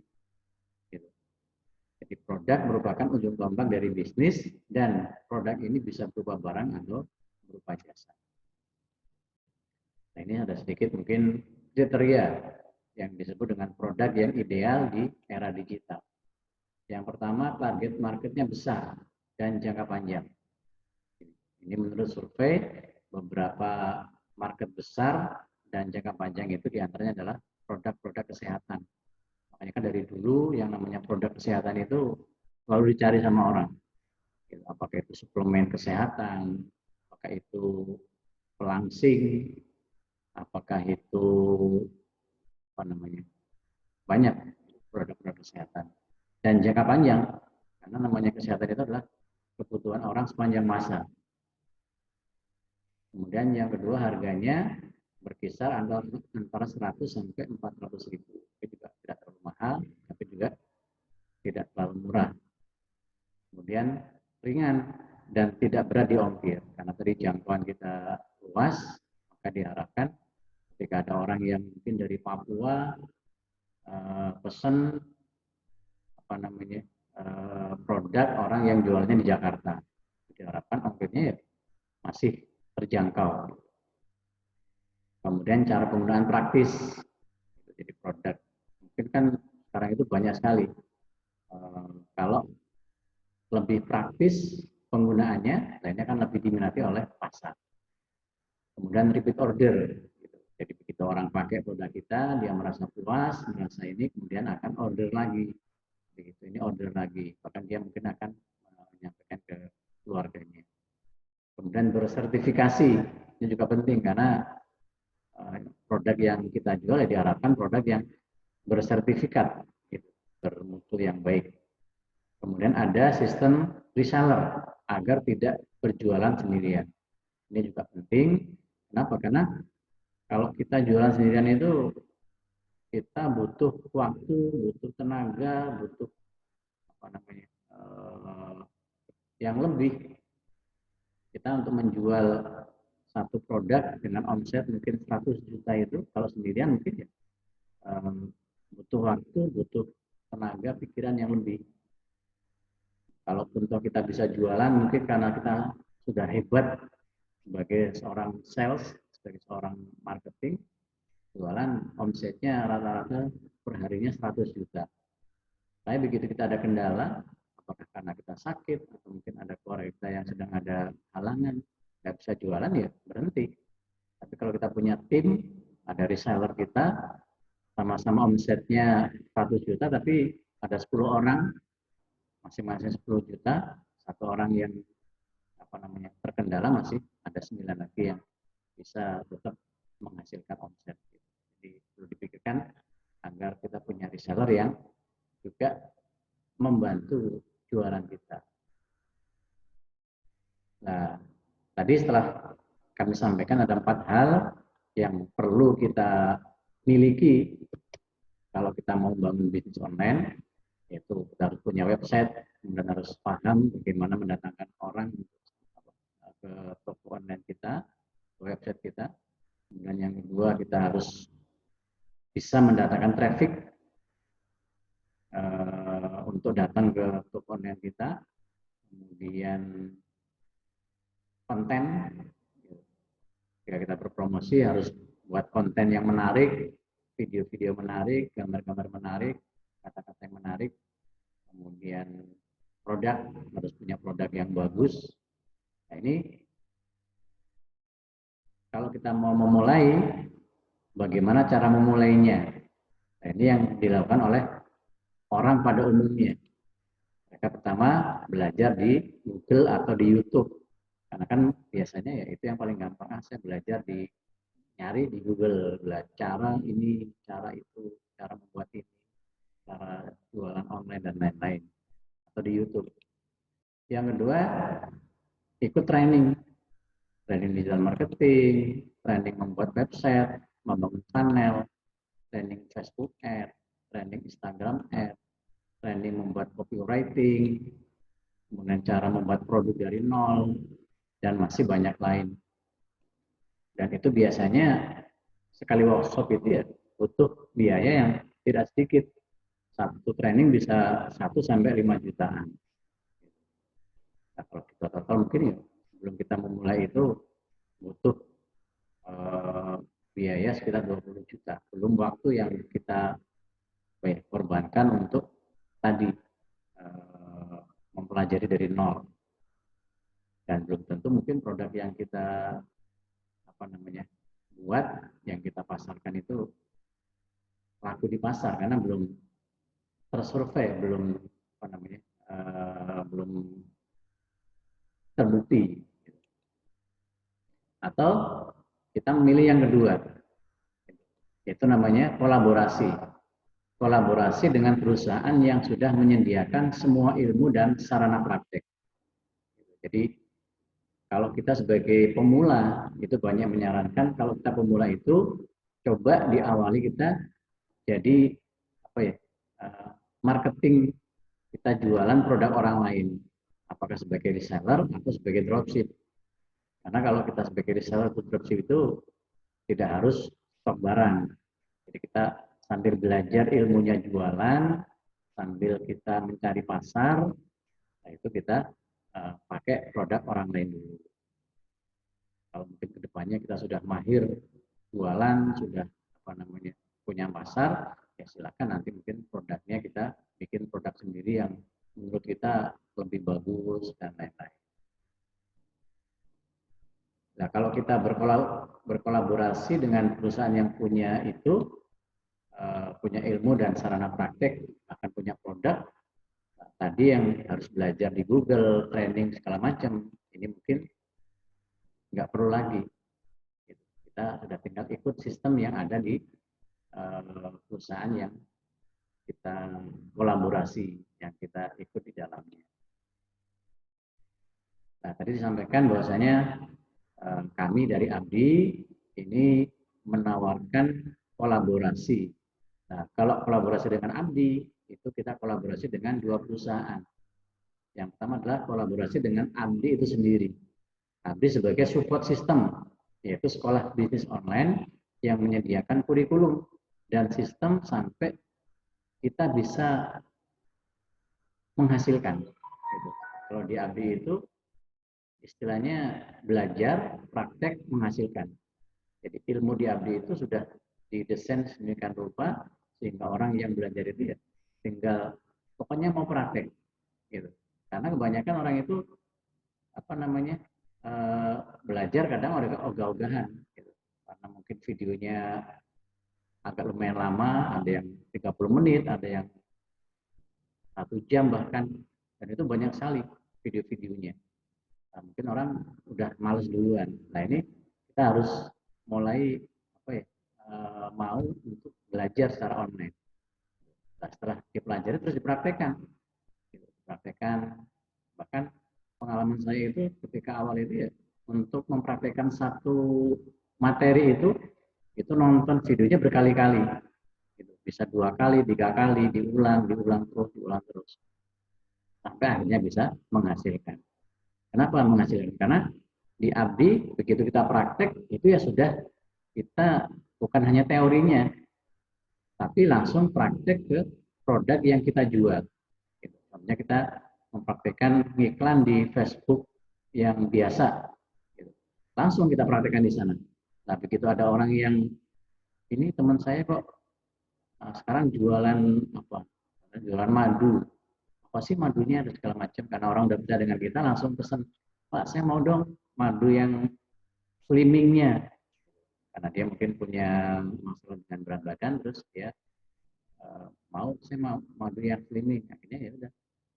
Jadi produk merupakan ujung tombak dari bisnis dan produk ini bisa berupa barang atau berupa jasa. Nah ini ada sedikit mungkin kriteria yang disebut dengan produk yang ideal di era digital. Yang pertama, target marketnya besar dan jangka panjang. Ini menurut survei, beberapa market besar dan jangka panjang itu diantaranya adalah produk-produk kesehatan. Makanya kan dari dulu yang namanya produk kesehatan itu selalu dicari sama orang. Apakah itu suplemen kesehatan, apakah itu pelangsing, apakah itu apa namanya, banyak produk-produk kesehatan. Dan jangka panjang, karena namanya kesehatan itu adalah kebutuhan orang sepanjang masa. Kemudian yang kedua, harganya berkisar antara 100 sampai 400 ribu. Itu juga tidak terlalu mahal, tapi juga tidak terlalu murah. Kemudian ringan dan tidak berat diongkir. Karena tadi jangkauan kita luas, maka diharapkan ketika ada orang yang mungkin dari Papua pesan apa namanya produk orang yang jualnya di Jakarta, diharapkan ongkirnya ya masih terjangkau. Kemudian cara penggunaan praktis, jadi produk mungkin kan sekarang itu banyak sekali. Kalau lebih praktis penggunaannya, lainnya kan lebih diminati oleh pasar. Kemudian repeat order, jadi begitu orang pakai produk kita, dia merasa puas, merasa ini, kemudian akan order lagi. Begitu ini order lagi, bahkan dia mungkin akan menyampaikan ke keluarganya. Kemudian bersertifikasi, ini juga penting karena produk yang kita jual ya diharapkan produk yang bersertifikat, gitu, bermutu yang baik. Kemudian ada sistem reseller agar tidak berjualan sendirian. Ini juga penting. Kenapa? Karena kalau kita jualan sendirian itu kita butuh waktu, butuh tenaga, butuh apa namanya yang lebih. Kita untuk menjual satu produk dengan omset mungkin 100 juta itu kalau sendirian mungkin ya butuh waktu, butuh tenaga, pikiran yang lebih. Kalaupun kita bisa jualan mungkin karena kita sudah hebat sebagai seorang sales, sebagai seorang marketing, jualan omsetnya rata-rata per harinya 100 juta. Tapi begitu kita ada kendala, apakah karena kita sakit atau mungkin ada keluarga kita yang sedang ada halangan, nggak bisa jualan ya berhenti. Tapi kalau kita punya tim, ada reseller kita, sama-sama omsetnya 100 juta, tapi ada 10 orang, masing-masing 10 juta, satu orang yang apa namanya terkendala masih ada 9 lagi yang bisa tetap menghasilkan omset. Jadi perlu dipikirkan agar kita punya reseller yang juga membantu jualan kita. Nah, tadi setelah kami sampaikan ada 4 hal yang perlu kita miliki kalau kita mau membangun bisnis online. Yaitu kita harus punya website, kemudian harus paham bagaimana mendatangkan orang ke toko online kita, ke website kita. Kemudian yang kedua, kita harus bisa mendatangkan traffic untuk datang ke toko online kita. Kemudian konten, jika kita berpromosi harus buat konten yang menarik, video-video menarik, gambar-gambar menarik, kata-kata yang menarik. Kemudian produk, harus punya produk yang bagus. Nah ini kalau kita mau memulai, bagaimana cara memulainya? Nah, ini yang dilakukan oleh orang pada umumnya. Mereka pertama belajar di Google atau di YouTube. Karena kan biasanya ya itu yang paling gampang. Saya belajar di nyari di Google, cara ini, cara itu, cara membuat ini, cara jualan online dan lain-lain. Atau di YouTube. Yang kedua, ikut training digital marketing, training membuat website, membangun channel, training Facebook Ad, training Instagram Ad, training membuat copywriting, kemudian cara membuat produk dari nol, dan masih banyak lain. Dan itu biasanya sekali workshop itu ya butuh biaya yang tidak sedikit. Satu training bisa 1-5 jutaan. Nah, kalau kita total mungkin ya sebelum kita memulai itu butuh biaya sekitar 20 juta. Belum waktu yang kita korbankan untuk tadi mempelajari dari nol. Dan belum tentu mungkin produk yang kita buat, yang kita pasarkan itu laku di pasar karena belum tersurvei, belum belum terbukti. Atau kita memilih yang kedua, itu namanya kolaborasi. Kolaborasi dengan perusahaan yang sudah menyediakan semua ilmu dan sarana praktek. Jadi kalau kita sebagai pemula itu banyak menyarankan kalau kita pemula itu coba diawali kita jadi marketing, kita jualan produk orang lain, apakah sebagai reseller atau sebagai dropship. Karena kalau kita sebagai reseller atau dropship itu tidak harus stok barang. Jadi kita sambil belajar ilmunya jualan, sambil kita mencari pasar, nah itu kita pakai produk orang lain dulu. Kalau mungkin kedepannya kita sudah mahir jualan, sudah punya pasar, ya silakan nanti mungkin produknya kita bikin produk sendiri yang menurut kita lebih bagus dan lain-lain. Nah, kalau kita berkolaborasi dengan perusahaan yang punya itu, punya ilmu dan sarana praktek, akan punya produk, nah, tadi yang harus belajar di Google, training segala macam, ini mungkin nggak perlu lagi. Kita sudah tinggal ikut sistem yang ada di perusahaan yang kita kolaborasi, yang kita ikut di dalamnya. Nah, tadi disampaikan bahwasanya kami dari Abdi ini menawarkan kolaborasi. Nah, kalau kolaborasi dengan Abdi, itu kita kolaborasi dengan 2 perusahaan. Yang pertama adalah kolaborasi dengan Abdi itu sendiri. Abdi sebagai support system, yaitu sekolah bisnis online yang menyediakan kurikulum dan sistem sampai kita bisa menghasilkan. Kalau di Abdi itu istilahnya belajar, praktek, menghasilkan. Jadi ilmu di Abdi itu sudah didesain sedemikian rupa sehingga orang yang belajar itu ya tinggal pokoknya mau praktek gitu. Karena kebanyakan orang itu belajar kadang ogah-ogahan gitu. Karena mungkin videonya agak lumayan lama, ada yang 30 menit, ada yang 1 jam bahkan, dan itu banyak sekali video-videonya. Nah, mungkin orang udah males duluan. Nah ini kita harus mulai mau untuk belajar secara online. Nah, setelah dipelajari terus dipraktekkan. Dipraktekkan, bahkan pengalaman saya itu ketika awal itu ya untuk mempraktekkan satu materi itu nonton videonya berkali-kali. Gitu. bisa 2 kali, 3 kali, diulang terus, sampai akhirnya bisa menghasilkan. Kenapa menghasilkan? Karena di abdi begitu kita praktek itu ya sudah, kita bukan hanya teorinya, tapi langsung praktek ke produk yang kita jual. Contohnya kita mempraktekkan iklan di Facebook yang biasa, langsung kita praktekkan di sana. Nah, begitu ada orang yang, ini teman saya kok sekarang jualan apa? Jualan madu. Apa sih madunya, ada segala macam. Karena orang udah bisa dengan kita, langsung pesan, Pak, saya mau dong madu yang slimmingnya. Karena dia mungkin punya masalah dengan berat badan, terus dia saya mau madu yang slimming. Akhirnya ya udah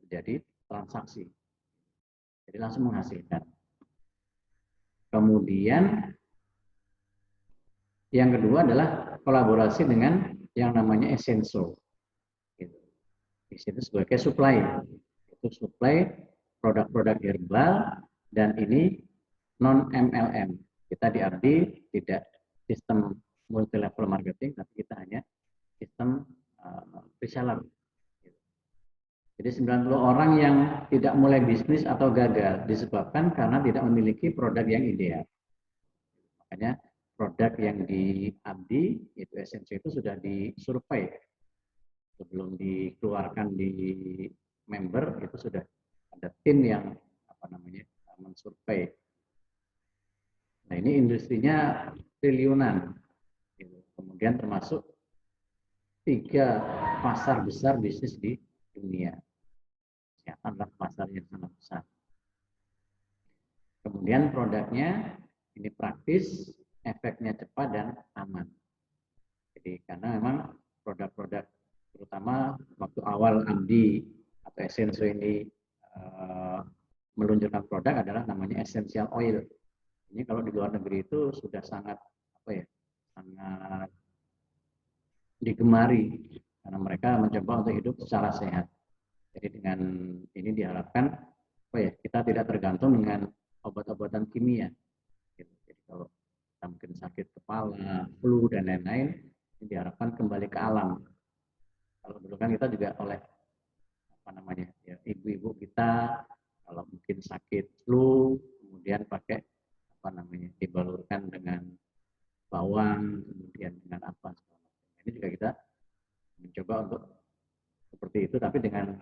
terjadi transaksi. Jadi langsung menghasilkan. Kemudian yang kedua adalah kolaborasi dengan yang namanya Essenso. Di situ sebagai supply. Itu supply produk-produk herbal, dan ini non MLM. Kita di Abdi tidak sistem multi level marketing, tapi kita hanya sistem reseller. Jadi 90 orang yang tidak mulai bisnis atau gagal disebabkan karena tidak memiliki produk yang ideal. Makanya produk yang di Abdi, itu Essenso, itu sudah disurvei. Sebelum dikeluarkan di member, itu sudah ada tim yang mensurvei. Nah, ini industrinya triliunan. Kemudian termasuk 3 pasar besar bisnis di dunia. Kesehatan adalah pasar yang sangat besar. Kemudian produknya ini praktis, efeknya cepat dan aman. Jadi karena memang produk-produk, terutama waktu awal Abdi atau Essenso ini meluncurkan produk, adalah namanya essential oil. Ini kalau di luar negeri itu sudah sangat sangat digemari karena mereka mencoba untuk hidup secara sehat. Jadi dengan ini diharapkan kita tidak tergantung dengan obat-obatan kimia. Jadi kalau kita mungkin sakit kepala, flu dan lain-lain, ini diharapkan kembali ke alam. Kalau dulu kan kita juga oleh ibu-ibu kita kalau mungkin sakit flu, kemudian pakai dibalurkan dengan bawang, kemudian dengan apa. Ini juga kita mencoba untuk seperti itu, tapi dengan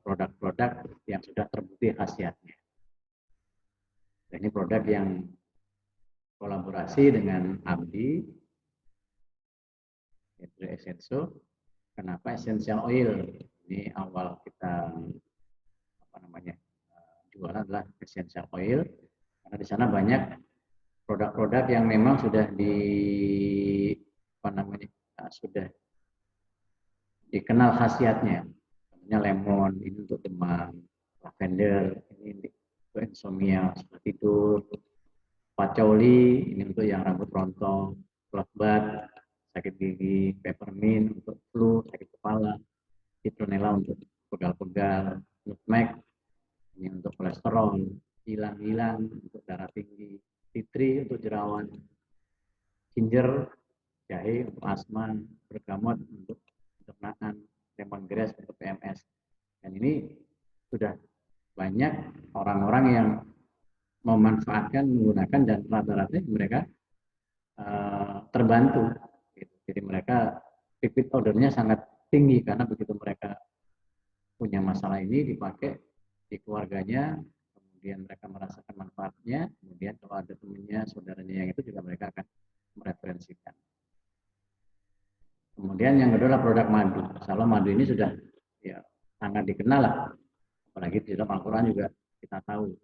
produk-produk yang sudah terbukti khasiatnya. Dan ini produk yang kolaborasi dengan Abdi, yaitu Essenso. Kenapa essential oil? Ini awal kita jualan adalah essential oil, karena di sana banyak produk-produk yang memang sudah sudah dikenal khasiatnya. Contohnya lemon, ini untuk demam; lavender, ini untuk insomnia, susah tidur; patchouli, ini untuk yang rambut rontok; clovebat, sakit gigi; peppermint untuk flu, sakit kepala; citronella untuk pegal-pegal; nutmeg ini untuk kolesterol; ylang-ylang untuk darah tinggi; tea tree untuk jerawat; ginger, jahe untuk asma; bergamot untuk pencernaan; lemongrass untuk PMS. Dan ini sudah banyak orang-orang yang memanfaatkan, menggunakan, dan rata-rata mereka terbantu. Jadi mereka repeat ordernya sangat tinggi, karena begitu mereka punya masalah ini dipakai di keluarganya, kemudian mereka merasakan manfaatnya, kemudian kalau ada temannya, saudaranya yang itu juga mereka akan mereferensikan. Kemudian yang kedua adalah produk madu. Kalau madu ini sudah sangat dikenal lah, apalagi di dalam Al-Quran juga kita tahu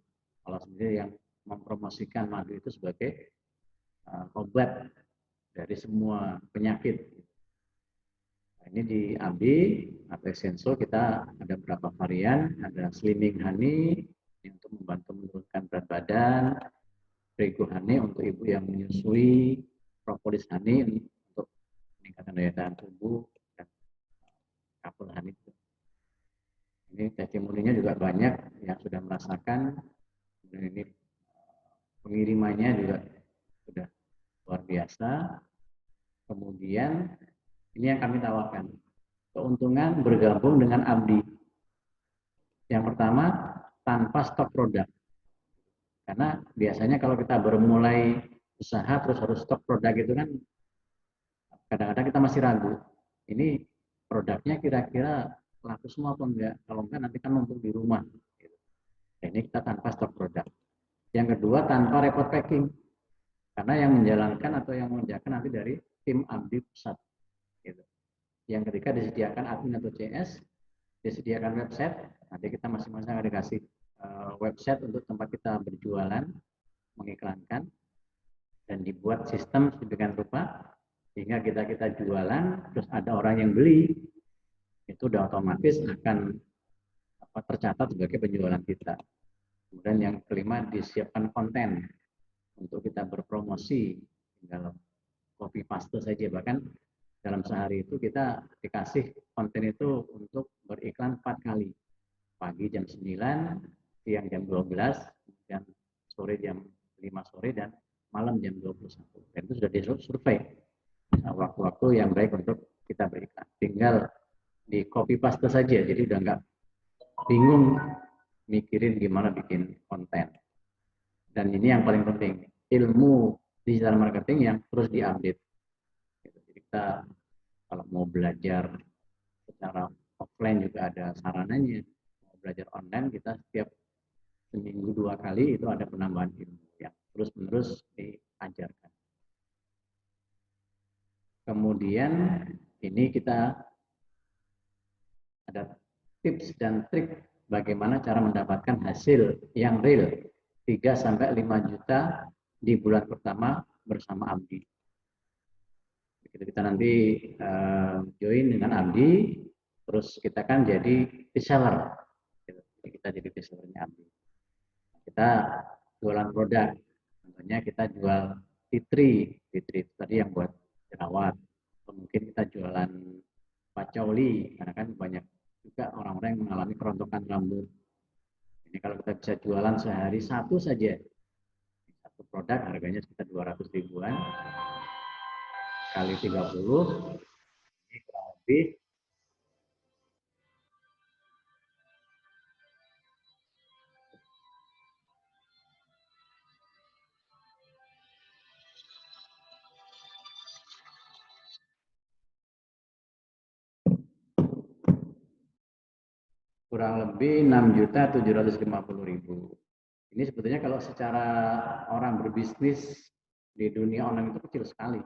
Allah sendiri yang mempromosikan madu itu sebagai obat dari semua penyakit. Nah, ini di Abdi atau Essenso kita ada beberapa varian, ada slimming honey untuk membantu menurunkan berat badan, Prego honey untuk ibu yang menyusui, propolis honey untuk meningkatkan daya tahan tubuh, dan couple honey. Ini testimoninya juga banyak yang sudah merasakan, dan ini pengirimannya juga sudah luar biasa. Kemudian ini yang kami tawarkan, keuntungan bergabung dengan Abdi. Yang pertama, tanpa stok produk. Karena biasanya kalau kita baru mulai usaha terus harus stok produk itu kan kadang-kadang kita masih ragu. Ini produknya kira-kira laku semua apa enggak? Kalau enggak nanti kan numpuk di rumah. Nah, ini kita tanpa stok produk. Yang kedua, tanpa repot packing. Karena yang menjalankan atau yang mengerjakan nanti dari tim Abdi pusat. Gitu. Yang ketiga, disediakan admin atau CS, disediakan website. Nanti kita masing-masing akan dikasih website untuk tempat kita berjualan, mengiklankan, dan dibuat sistem sedemikian rupa sehingga kita jualan, terus ada orang yang beli, itu udah otomatis akan tercatat sebagai penjualan kita. Kemudian yang kelima, disiapkan konten untuk kita berpromosi, tinggal copy paste saja. Bahkan dalam sehari itu kita dikasih konten itu untuk beriklan 4 kali. Pagi jam 9, siang jam 12, kemudian sore jam 5 sore, dan malam jam 21. Dan itu sudah disurvei waktu-waktu yang baik untuk kita beriklan. Tinggal di copy paste saja, jadi udah nggak bingung mikirin gimana bikin konten. Dan ini yang paling penting, ilmu digital marketing yang terus diupdate. Jadi kita kalau mau belajar secara offline juga ada sarananya. Mau belajar online, kita setiap seminggu 2 kali itu ada penambahan ilmu yang terus-menerus diajarkan. Kemudian ini kita ada tips dan trik bagaimana cara mendapatkan hasil yang real 3-5 juta di bulan pertama bersama Abdi. Begitu kita nanti join dengan Abdi, terus kita kan jadi reseller. Jadi kita jadi resellernya Abdi. Kita jualan produk, contohnya kita jual fitri itu tadi yang buat jerawat. Atau mungkin kita jualan pacauli, karena kan banyak juga orang-orang yang mengalami kerontokan rambut. Ini kalau kita bisa jualan sehari satu saja, satu produk harganya sekitar 200 ribuan, kali 30, ini kurang lebih kurang lebih 6.750.000. Ini sebetulnya kalau secara orang berbisnis di dunia online itu kecil sekali.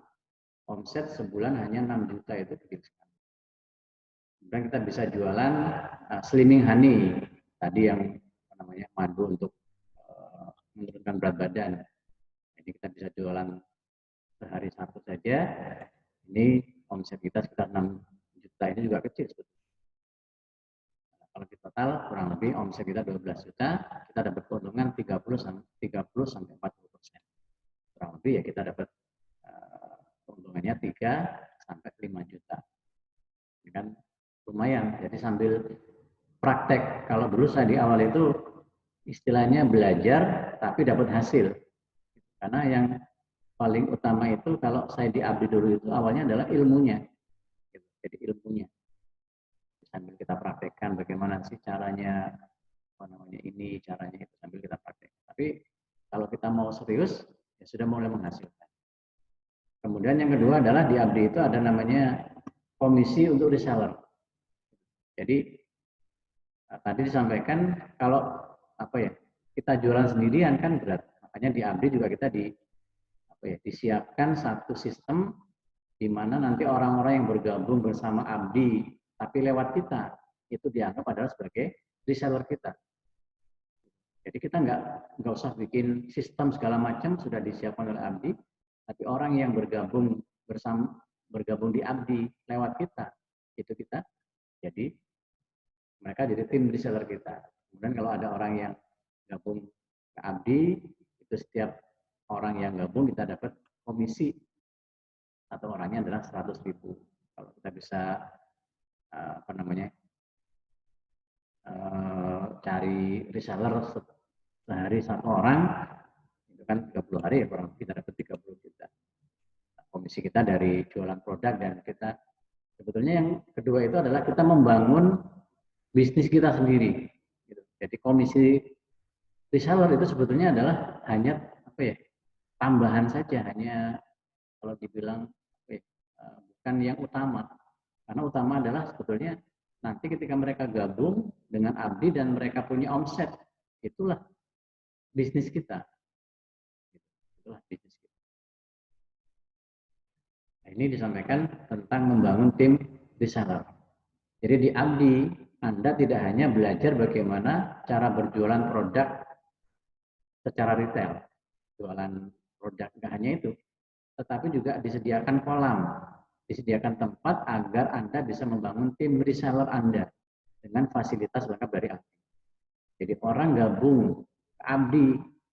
Omset sebulan hanya 6 juta, itu kecil sekali. Kemudian kita bisa jualan slimming honey, tadi yang namanya madu untuk menurunkan berat badan. Jadi kita bisa jualan sehari satu saja. Ini omset kita sekitar 6 juta, ini juga kecil sebetulnya. Kalau di total kurang lebih omset kita 12 juta, kita dapat keuntungan 30-40%. Kurang lebih ya kita dapat keuntungannya 3-5 juta. Ini kan lumayan. Jadi sambil praktek, kalau dulu saya di awal itu istilahnya belajar tapi dapat hasil. Karena yang paling utama itu kalau saya di Abdi dulu itu awalnya adalah ilmunya. Jadi ilmunya. Sambil kita praktekkan bagaimana sih caranya, apa namanya ini, caranya itu, sambil kita praktek. Tapi kalau kita mau serius, ya sudah mulai menghasilkan. Kemudian yang kedua adalah di Abdi itu ada namanya komisi untuk reseller. Jadi tadi disampaikan kalau apa ya, kita jualan sendirian kan berat. Makanya di Abdi juga kita disiapkan satu sistem di mana nanti orang-orang yang bergabung bersama Abdi tapi lewat kita itu dianggap adalah sebagai reseller kita. Jadi kita nggak usah bikin sistem segala macam, sudah disiapkan oleh Abdi, tapi orang yang bergabung di Abdi lewat kita, itu kita jadi mereka jadi tim reseller kita. Kemudian kalau ada orang yang gabung ke Abdi, itu setiap orang yang gabung kita dapat komisi, atau orangnya adalah 100.000. Kalau kita bisa cari reseller sehari satu orang, itu kan 30 hari ya kurang lebih kita dapat 30 juta. komisi kita dari jualan produk, dan kita sebetulnya yang kedua itu adalah kita membangun bisnis kita sendiri. Jadi komisi reseller itu sebetulnya adalah hanya apa ya, tambahan saja, hanya kalau dibilang bukan yang utama. Karena utama adalah sebetulnya nanti ketika mereka gabung dengan Abdi dan mereka punya omset, itulah bisnis kita. Itulah bisnis kita. Nah, ini disampaikan tentang membangun tim reseller. Jadi di Abdi, Anda tidak hanya belajar bagaimana cara berjualan produk secara retail, jualan produk, nggak hanya itu, tetapi juga disediakan kolam, disediakan tempat agar Anda bisa membangun tim reseller Anda dengan fasilitas lengkap dari Abdi. Jadi orang gabung ke Abdi,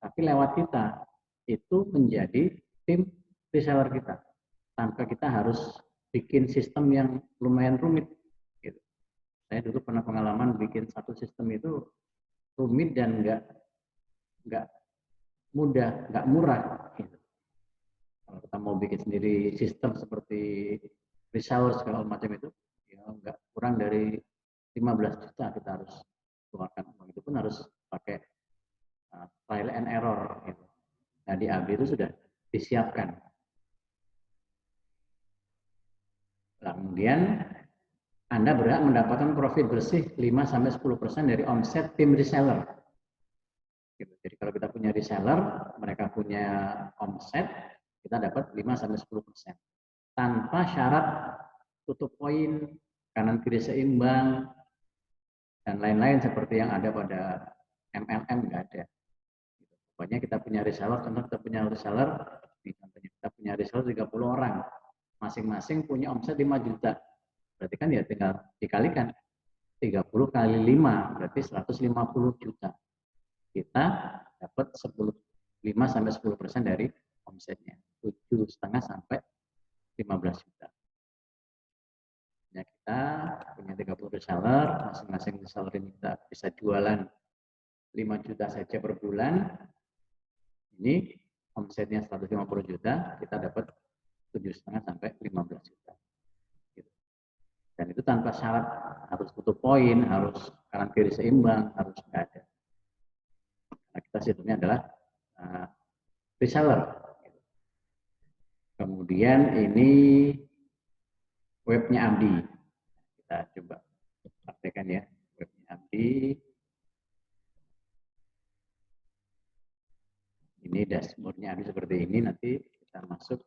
tapi lewat kita, itu menjadi tim reseller kita. Tanpa kita harus bikin sistem yang lumayan rumit. Gitu. Saya dulu pernah pengalaman bikin satu sistem itu rumit dan nggak mudah, nggak murah. Gitu. Kalau kita mau bikin sendiri sistem seperti reseller segala macam itu, ya nggak kurang dari 15 juta kita harus keluarkan. Itu pun harus pakai trial and error. Gitu. Nah di Abdi itu sudah disiapkan. Kemudian Anda berhak mendapatkan profit bersih 5-10% dari omset tim reseller. Gitu. Jadi kalau kita punya reseller, mereka punya omset, kita dapat 5-10%. Tanpa syarat tutup poin, kanan kiri seimbang, dan lain-lain seperti yang ada pada MLM, nggak ada. Pokoknya kita punya reseller, contoh kita punya reseller, kita punya reseller 30 orang, masing-masing punya omset 5 juta. Berarti kan ya tinggal dikalikan 30 kali 5, berarti 150 juta. Kita dapat 5-10% dari omsetnya, 7,5 sampai 15 juta. Ya, kita punya 30 reseller, masing-masing reseller ini kita bisa jualan 5 juta saja per bulan. Ini omsetnya 150 juta, kita dapat 7,5 sampai 15 juta. Gitu. Dan itu tanpa syarat harus tutup poin, harus kanan kiri seimbang, harus nggak ada. Nah, kita sistemnya adalah reseller. Kemudian ini webnya Abdi. Kita coba praktekkan ya, webnya Abdi. Ini dashboardnya Abdi seperti ini, nanti kita masuk.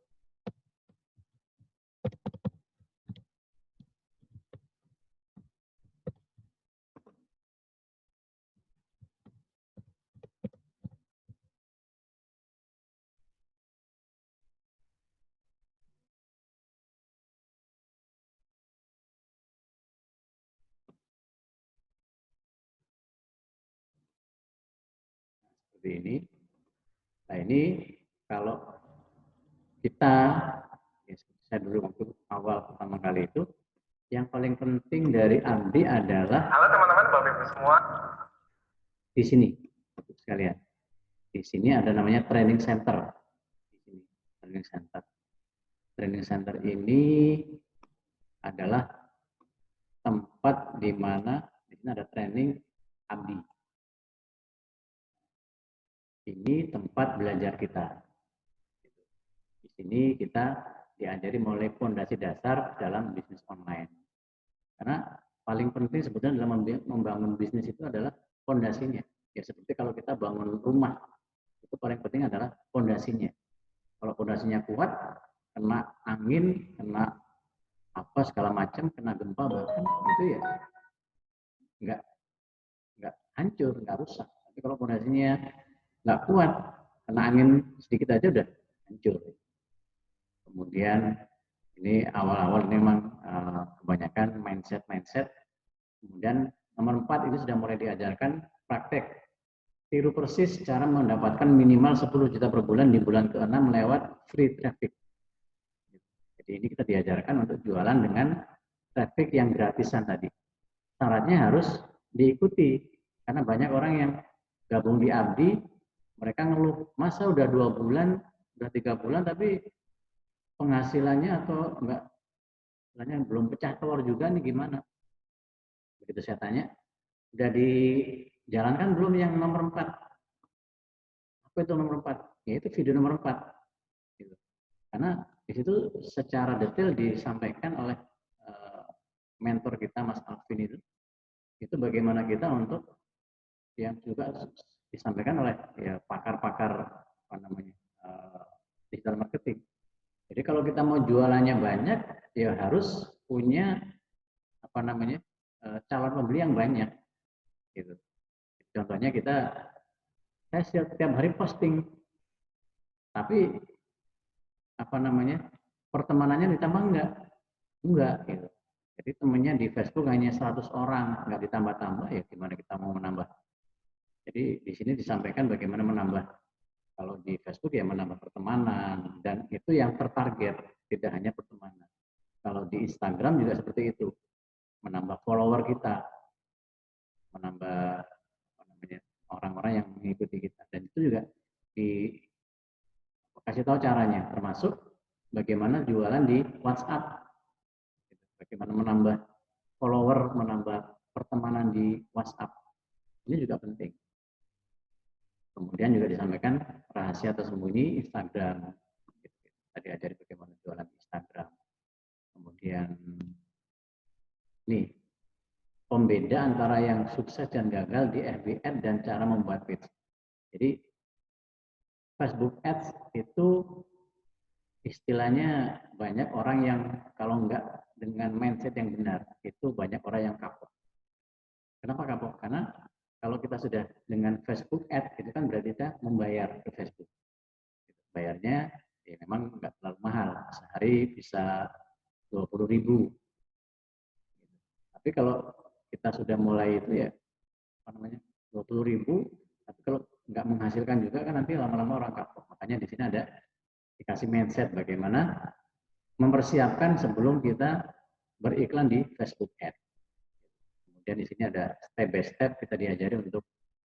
Seperti ini. Nah ini kalau kita, ya saya dulu waktu awal pertama kali itu, yang paling penting dari Abdi adalah, halo teman-teman, Bapak Ibu semua, di sini sekalian. Di sini ada namanya training center. Di sini training center. Training center ini adalah tempat di mana di sini ada training Abdi. Ini tempat belajar kita. Di sini kita diajari mulai fondasi dasar dalam bisnis online. Karena paling penting sebetulnya dalam membangun bisnis itu adalah fondasinya. Ya seperti kalau kita bangun rumah, itu paling penting adalah fondasinya. Kalau fondasinya kuat, kena angin, kena apa segala macam, kena gempa bahkan itu ya nggak hancur, nggak rusak. Tapi kalau fondasinya nggak kuat, kena angin sedikit aja udah hancur. Kemudian ini awal-awal ini memang kebanyakan mindset. Kemudian nomor 4 ini sudah mulai diajarkan praktek. Tiru persis cara mendapatkan minimal 10 juta per bulan di bulan ke-6 lewat free traffic. Jadi ini kita diajarkan untuk jualan dengan traffic yang gratisan tadi. Syaratnya harus diikuti. Karena banyak orang yang gabung di Abdi, mereka ngeluh, masa udah 2 bulan, udah 3 bulan, tapi penghasilannya atau enggak, istilahnya belum pecah telur juga nih gimana? Begitu saya tanya, udah dijalankan belum yang nomor 4? Apa itu nomor 4? Ya itu video nomor 4. Gitu. Karena di situ secara detail disampaikan oleh mentor kita Mas Alvin itu bagaimana kita untuk yang juga disampaikan oleh ya pakar-pakar apa namanya digital marketing. Jadi kalau kita mau jualannya banyak, ya harus punya apa namanya calon pembeli yang banyak. Gitu. Contohnya saya setiap hari posting, tapi apa namanya pertemanannya ditambah enggak gitu. Jadi temennya di Facebook hanya 100 orang, nggak ditambah-tambah, ya gimana kita mau menambah. Jadi di sini disampaikan bagaimana menambah, kalau di Facebook ya menambah pertemanan, dan itu yang tertarget, tidak hanya pertemanan. Kalau di Instagram juga seperti itu, menambah follower kita, menambah apa namanya orang-orang yang mengikuti kita, dan itu juga dikasih tahu caranya, termasuk bagaimana jualan di WhatsApp, bagaimana menambah follower, menambah pertemanan di WhatsApp. Ini juga penting. Kemudian juga disampaikan rahasia tersembunyi Instagram. Tadi ajari bagaimana jualan Instagram. Kemudian nih, pembeda antara yang sukses dan gagal di FB Ads dan cara membuat page. Jadi Facebook Ads itu istilahnya banyak orang yang kalau enggak dengan mindset yang benar, itu banyak orang yang kapok. Kenapa kapok? Karena kalau kita sudah dengan Facebook Ads, itu kan berarti kita membayar ke Facebook. Bayarnya ya memang nggak terlalu mahal, sehari bisa 20.000. Tapi kalau kita sudah mulai itu ya apa namanya 20.000, tapi kalau nggak menghasilkan juga kan nanti lama-lama orang kapok. Makanya di sini ada dikasih mindset bagaimana mempersiapkan sebelum kita beriklan di Facebook Ads. Kemudian di sini ada step by step kita diajari untuk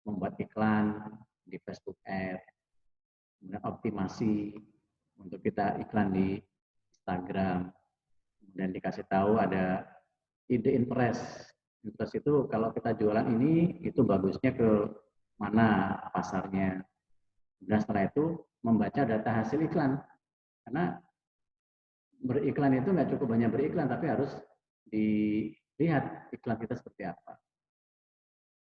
membuat iklan di Facebook Ads, kemudian optimasi untuk kita iklan di Instagram, kemudian dikasih tahu ada ide interest. Interest itu kalau kita jualan ini, itu bagusnya ke mana pasarnya. Dan setelah itu membaca data hasil iklan. Karena beriklan itu nggak cukup hanya beriklan, tapi harus dilihat iklan kita seperti apa.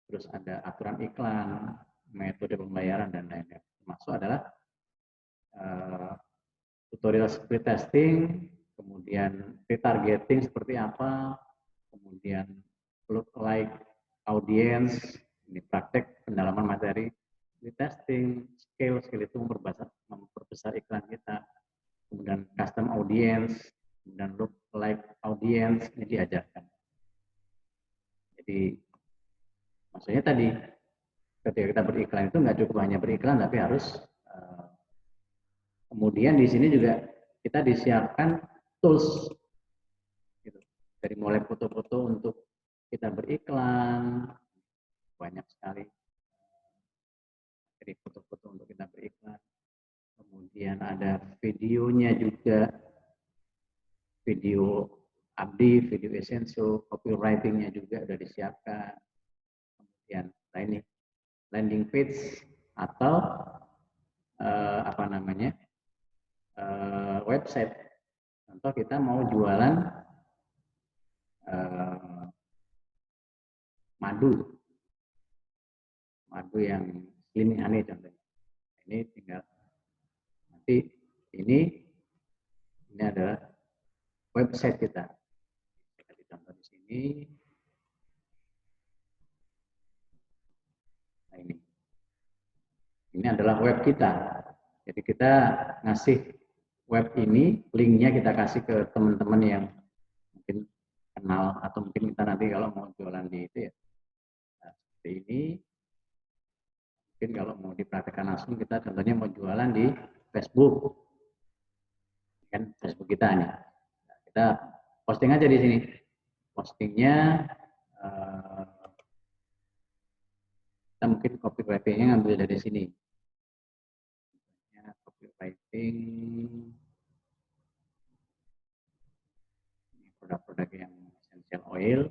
Terus ada aturan iklan, metode pembayaran, dan lain-lain. Termasuk adalah tutorial split testing, kemudian retargeting seperti apa, kemudian look like audience, ini praktek pendalaman materi, split testing, skill itu memperbesar iklan kita, kemudian custom audience, kemudian look like audience, ini diajarkan. Jadi maksudnya tadi ketika kita beriklan itu nggak cukup hanya beriklan, tapi harus kemudian di sini juga kita disiapkan tools gitu. Dari mulai foto-foto untuk kita beriklan, banyak sekali dari foto-foto untuk kita beriklan. Kemudian ada videonya juga, video abdi, video essential, copywritingnya juga sudah disiapkan. Kemudian ini landing page atau apa namanya website. Contoh kita mau jualan madu yang slimming honey contohnya. Ini tinggal nanti ini adalah website kita. Kita dicontoh di sini. Nah ini adalah web kita. Jadi kita ngasih web ini, linknya kita kasih ke teman-teman yang mungkin kenal, atau mungkin kita nanti kalau mau jualan di itu ya. Nah, seperti ini. Mungkin kalau mau dipraktekkan langsung, kita contohnya mau jualan di Facebook. Kan Facebook kita nih. Nah, kita posting aja di sini. Postingnya kita mungkin copywriting-nya ngambil dari sini. Copywriting produk-produk yang essential oil.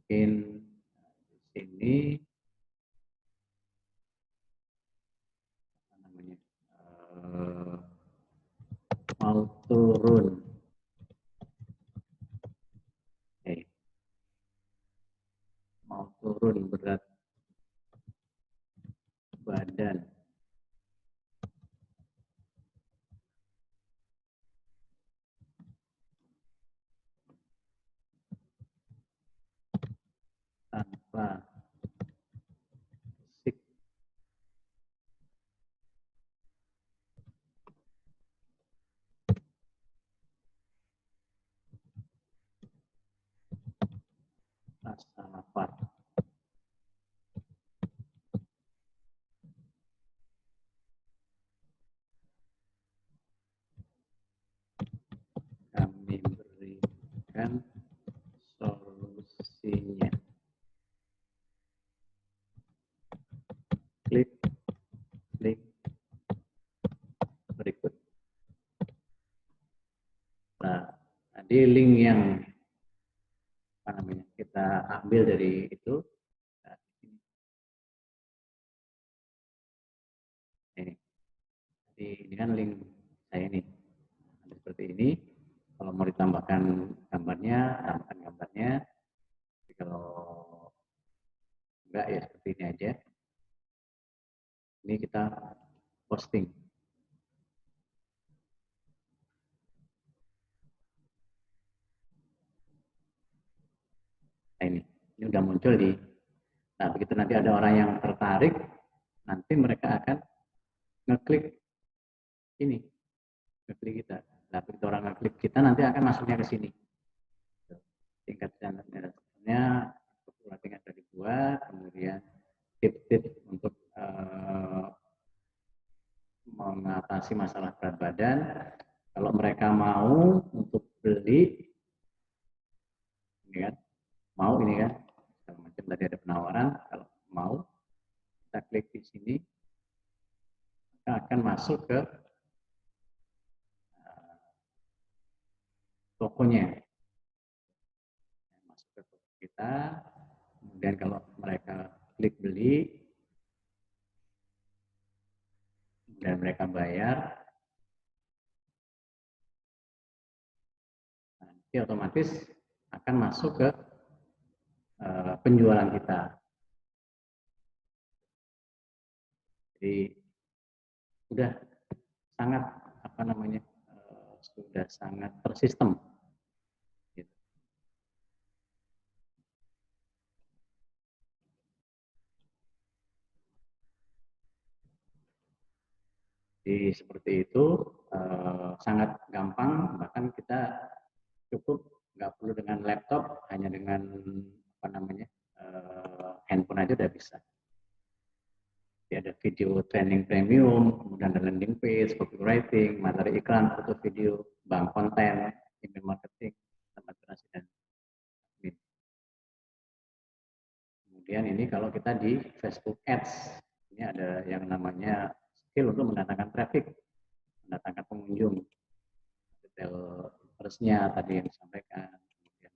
Mungkin di sini apa namanya, mau turun. Mau turun berat badan. Tanpa fisik. Rasa lapar. Kami berikan solusinya. Klik link berikut. Nah, di link yang apa namanya kita ambil dari itu, nah, ini kan link saya nih. Seperti ini. Kalau mau ditambahkan gambarnya, tambahkan gambarnya. Jadi kalau enggak ya seperti ini aja. Ini kita posting. Nah ini udah muncul di. Nah begitu nanti ada orang yang tertarik, nanti mereka akan ngeklik ini, ngeklik kita. Nah begitu orang ngeklik kita, nanti akan masuknya ke sini. Tingkat standarnya tingkat dari dibuat, kemudian tips-tips untuk mengatasi masalah berat badan. Kalau mereka mau untuk beli, ini kan, mau ini kan, macam tadi ada penawaran. Kalau mau, kita klik di sini, kita akan masuk ke tokonya, masuk ke toko kita. Kemudian kalau mereka klik beli, dan mereka bayar, nanti otomatis akan masuk ke penjualan kita. Jadi sudah sangat apa namanya, sudah sangat tersistem. Gitu. Jadi seperti itu, sangat gampang, bahkan kita cukup nggak perlu dengan laptop, hanya dengan apa namanya, handphone aja udah bisa. Jadi ada video training premium, kemudian ada landing page, copywriting, materi iklan, foto video, bank konten, email marketing, tempat transaksi dan admin. Kemudian ini kalau kita di Facebook Ads, ini ada yang namanya skill untuk mendatangkan traffic, mendatangkan pengunjung. Detail terusnya tadi yang disampaikan, kemudian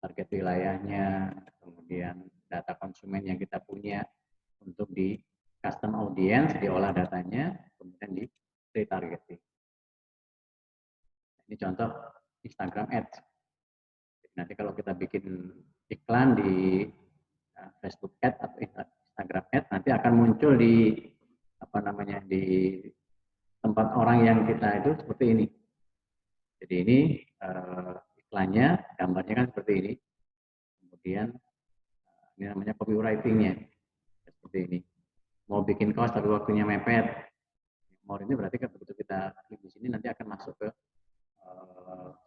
target wilayahnya, kemudian data konsumen yang kita punya untuk di custom audience, diolah datanya, kemudian di retargeting. Ini contoh Instagram Ads. Jadi nanti kalau kita bikin iklan di Facebook Ads atau Instagram Ads, nanti akan muncul di apa namanya, di tempat orang yang kita itu seperti ini. Jadi ini iklannya, gambarnya kan seperti ini. Kemudian ini namanya copywriting-nya seperti ini. Mau bikin kaos tapi waktunya mepet. Mau ini berarti kan begitu kita klik di sini nanti akan masuk ke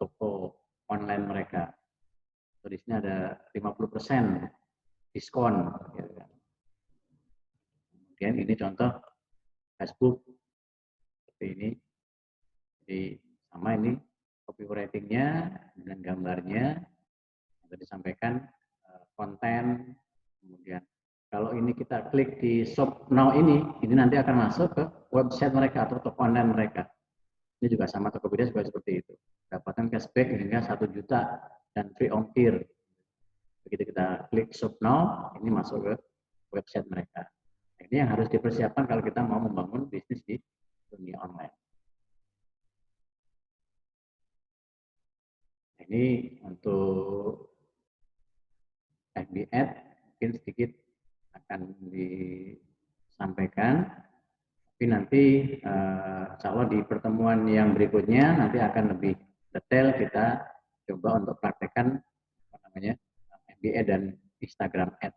toko online mereka. So, di sini ada 50% diskon. Gitu kan. Kemudian ini contoh Facebook seperti ini. Jadi sama ini copywriting-nya dengan gambarnya. Yang tadi disampaikan konten, kemudian Kalau ini kita klik di Shop Now ini nanti akan masuk ke website mereka atau toko online mereka. Ini juga sama Tokopedia juga seperti itu. Dapatkan cashback hingga 1 juta dan free ongkir. Begitu kita klik Shop Now, ini masuk ke website mereka. Ini yang harus dipersiapkan kalau kita mau membangun bisnis di dunia online. Ini untuk FB Ad mungkin sedikit akan disampaikan, tapi nanti insya Allah di pertemuan yang berikutnya nanti akan lebih detail kita coba untuk praktekkan apa namanya FB Ad dan Instagram Ad.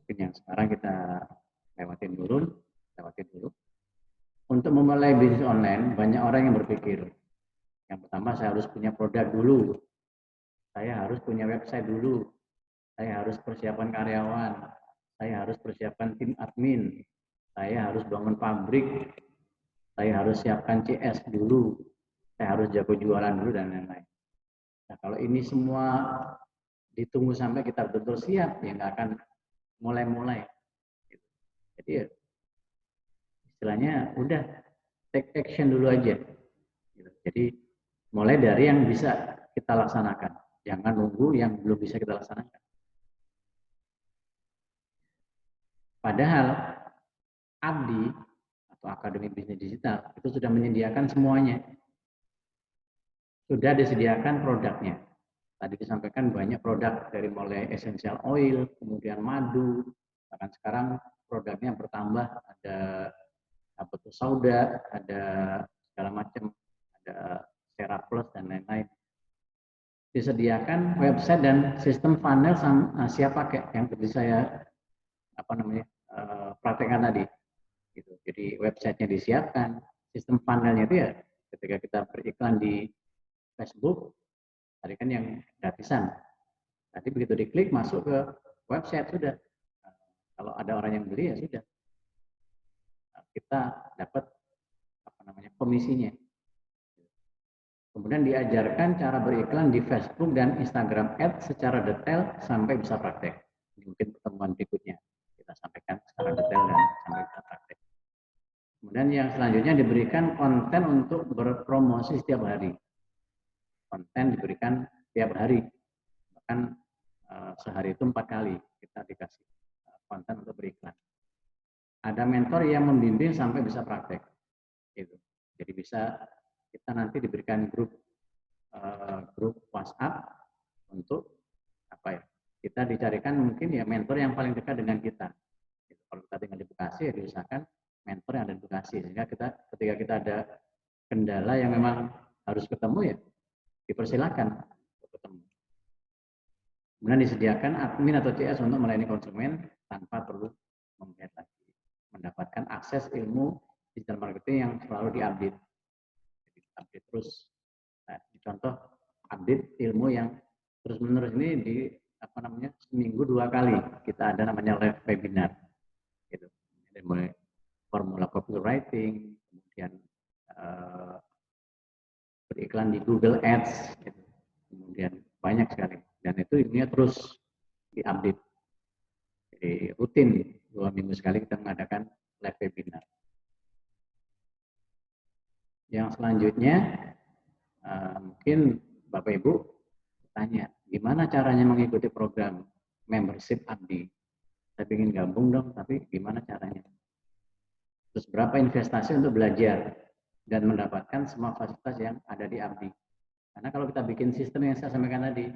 Mungkin yang sekarang kita lewatin dulu. Untuk memulai bisnis online, banyak orang yang berpikir, yang pertama saya harus punya produk dulu, saya harus punya website dulu, saya harus persiapan karyawan, saya harus persiapan tim admin, saya harus bangun pabrik, saya harus siapkan CS dulu, saya harus jago jualan dulu, dan lain-lain. Nah, kalau ini semua ditunggu sampai kita betul-betul siap, ya nggak akan mulai-mulai. Jadi ya, istilahnya udah take action dulu aja. Jadi mulai dari yang bisa kita laksanakan, jangan nunggu yang belum bisa kita laksanakan. Padahal Abdi atau Akademi Bisnis Digital itu sudah menyediakan semuanya. Sudah disediakan produknya. Tadi disampaikan banyak produk dari mulai essential oil, kemudian madu, bahkan sekarang produknya bertambah, ada Habatus Sauda, ada segala macam, ada Sera Plus dan lain-lain. Disediakan website dan sistem funnel siap pakai yang tadi saya praktekkan tadi. Gitu. Jadi websitenya disiapkan, sistem funnelnya itu ya ketika kita beriklan di Facebook, tadi kan yang gratisan. Nanti begitu diklik masuk ke website sudah. Kalau ada orang yang beli ya sudah. Kita dapat komisinya. Kemudian diajarkan cara beriklan di Facebook dan Instagram Ads secara detail sampai bisa praktek. Mungkin pertemuan berikutnya kita sampaikan secara detail dan sampai bisa praktek. Kemudian yang selanjutnya diberikan konten untuk berpromosi setiap hari. Konten diberikan setiap hari, bahkan sehari itu 4 kali kita dikasih konten untuk beriklan. Ada mentor yang membimbing sampai bisa praktek. Gitu. Jadi bisa kita nanti diberikan grup WhatsApp untuk kita dicarikan mungkin ya mentor yang paling dekat dengan kita. Gitu. Kalau kita tinggal di Bekasi ya diusahakan mentor yang ada di Bekasi, sehingga ketika kita ada kendala yang memang harus ketemu ya dipersilakan untuk ketemu. Kemudian disediakan admin atau CS untuk melayani konsumen tanpa perlu membayar lagi. Mendapatkan akses ilmu digital marketing yang selalu diupdate. Update terus. Nah, contoh update ilmu yang terus-menerus ini di seminggu 2 kali kita ada namanya live webinar. Gitu. Mulai formula copywriting, kemudian beriklan di Google Ads, gitu. Kemudian banyak sekali. Dan itu ilmunya terus diupdate. Jadi rutin 2 minggu sekali kita mengadakan live webinar. Yang selanjutnya mungkin Bapak Ibu tanya, gimana caranya mengikuti program membership Abdi? Saya ingin gabung dong, tapi gimana caranya? Terus berapa investasi untuk belajar dan mendapatkan semua fasilitas yang ada di Abdi? Karena kalau kita bikin sistem yang saya sampaikan tadi,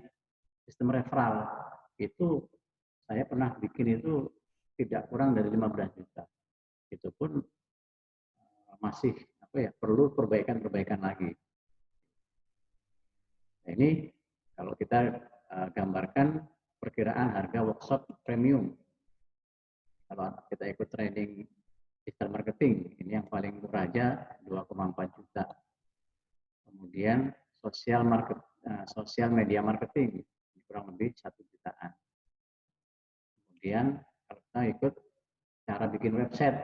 sistem referral, itu saya pernah bikin itu tidak kurang dari 15 juta. Itu pun masih perlu perbaikan-perbaikan lagi. Nah, ini kalau kita gambarkan perkiraan harga workshop premium. Kalau kita ikut training digital marketing, ini yang paling murah aja 2,4 juta. Kemudian sosial media marketing kurang lebih 1 jutaan. Kemudian kalau kita ikut cara bikin website,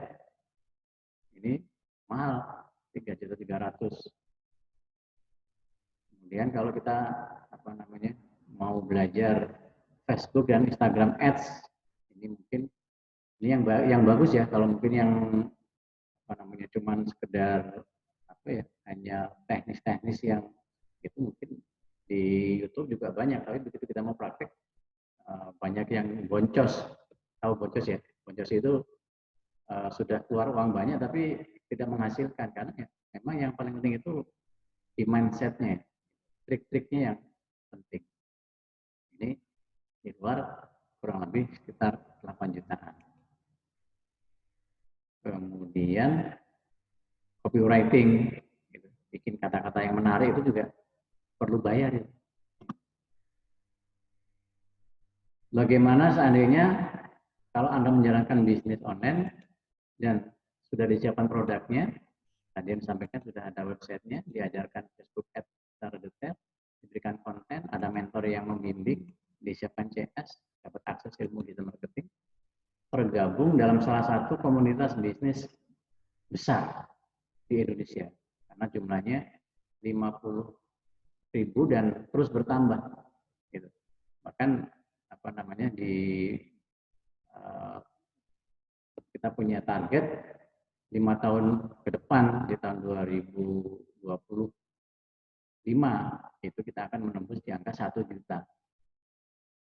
ini mahal 3.300.000. Kemudian kalau kita mau belajar Facebook dan Instagram Ads. Ini mungkin ini yang bagus ya. Kalau mungkin yang apa namanya cuman sekedar apa ya, hanya teknis-teknis yang itu mungkin di YouTube juga banyak, tapi begitu kita mau praktek banyak yang boncos. Tahu boncos ya? Boncos itu sudah keluar uang banyak tapi tidak menghasilkan, karena ya, memang yang paling penting itu di mindsetnya, trik-triknya yang penting. Ini di luar kurang lebih sekitar 8 jutaan. Kemudian copywriting, gitu. Bikin kata-kata yang menarik itu juga perlu bayar. Ya. Bagaimana seandainya kalau Anda menjalankan bisnis online dan sudah disiapkan produknya, tadi yang disampaikan sudah ada websitenya, diajarkan Facebook Ads secara detail, diberikan konten, ada mentor yang membimbing, disiapkan CS, dapat akses ilmu digital marketing, tergabung dalam salah satu komunitas bisnis besar di Indonesia, karena jumlahnya 50.000 dan terus bertambah. Gitu. Bahkan apa namanya kita punya target 5 tahun ke depan, di tahun 2025 itu kita akan menembus di angka 1 juta.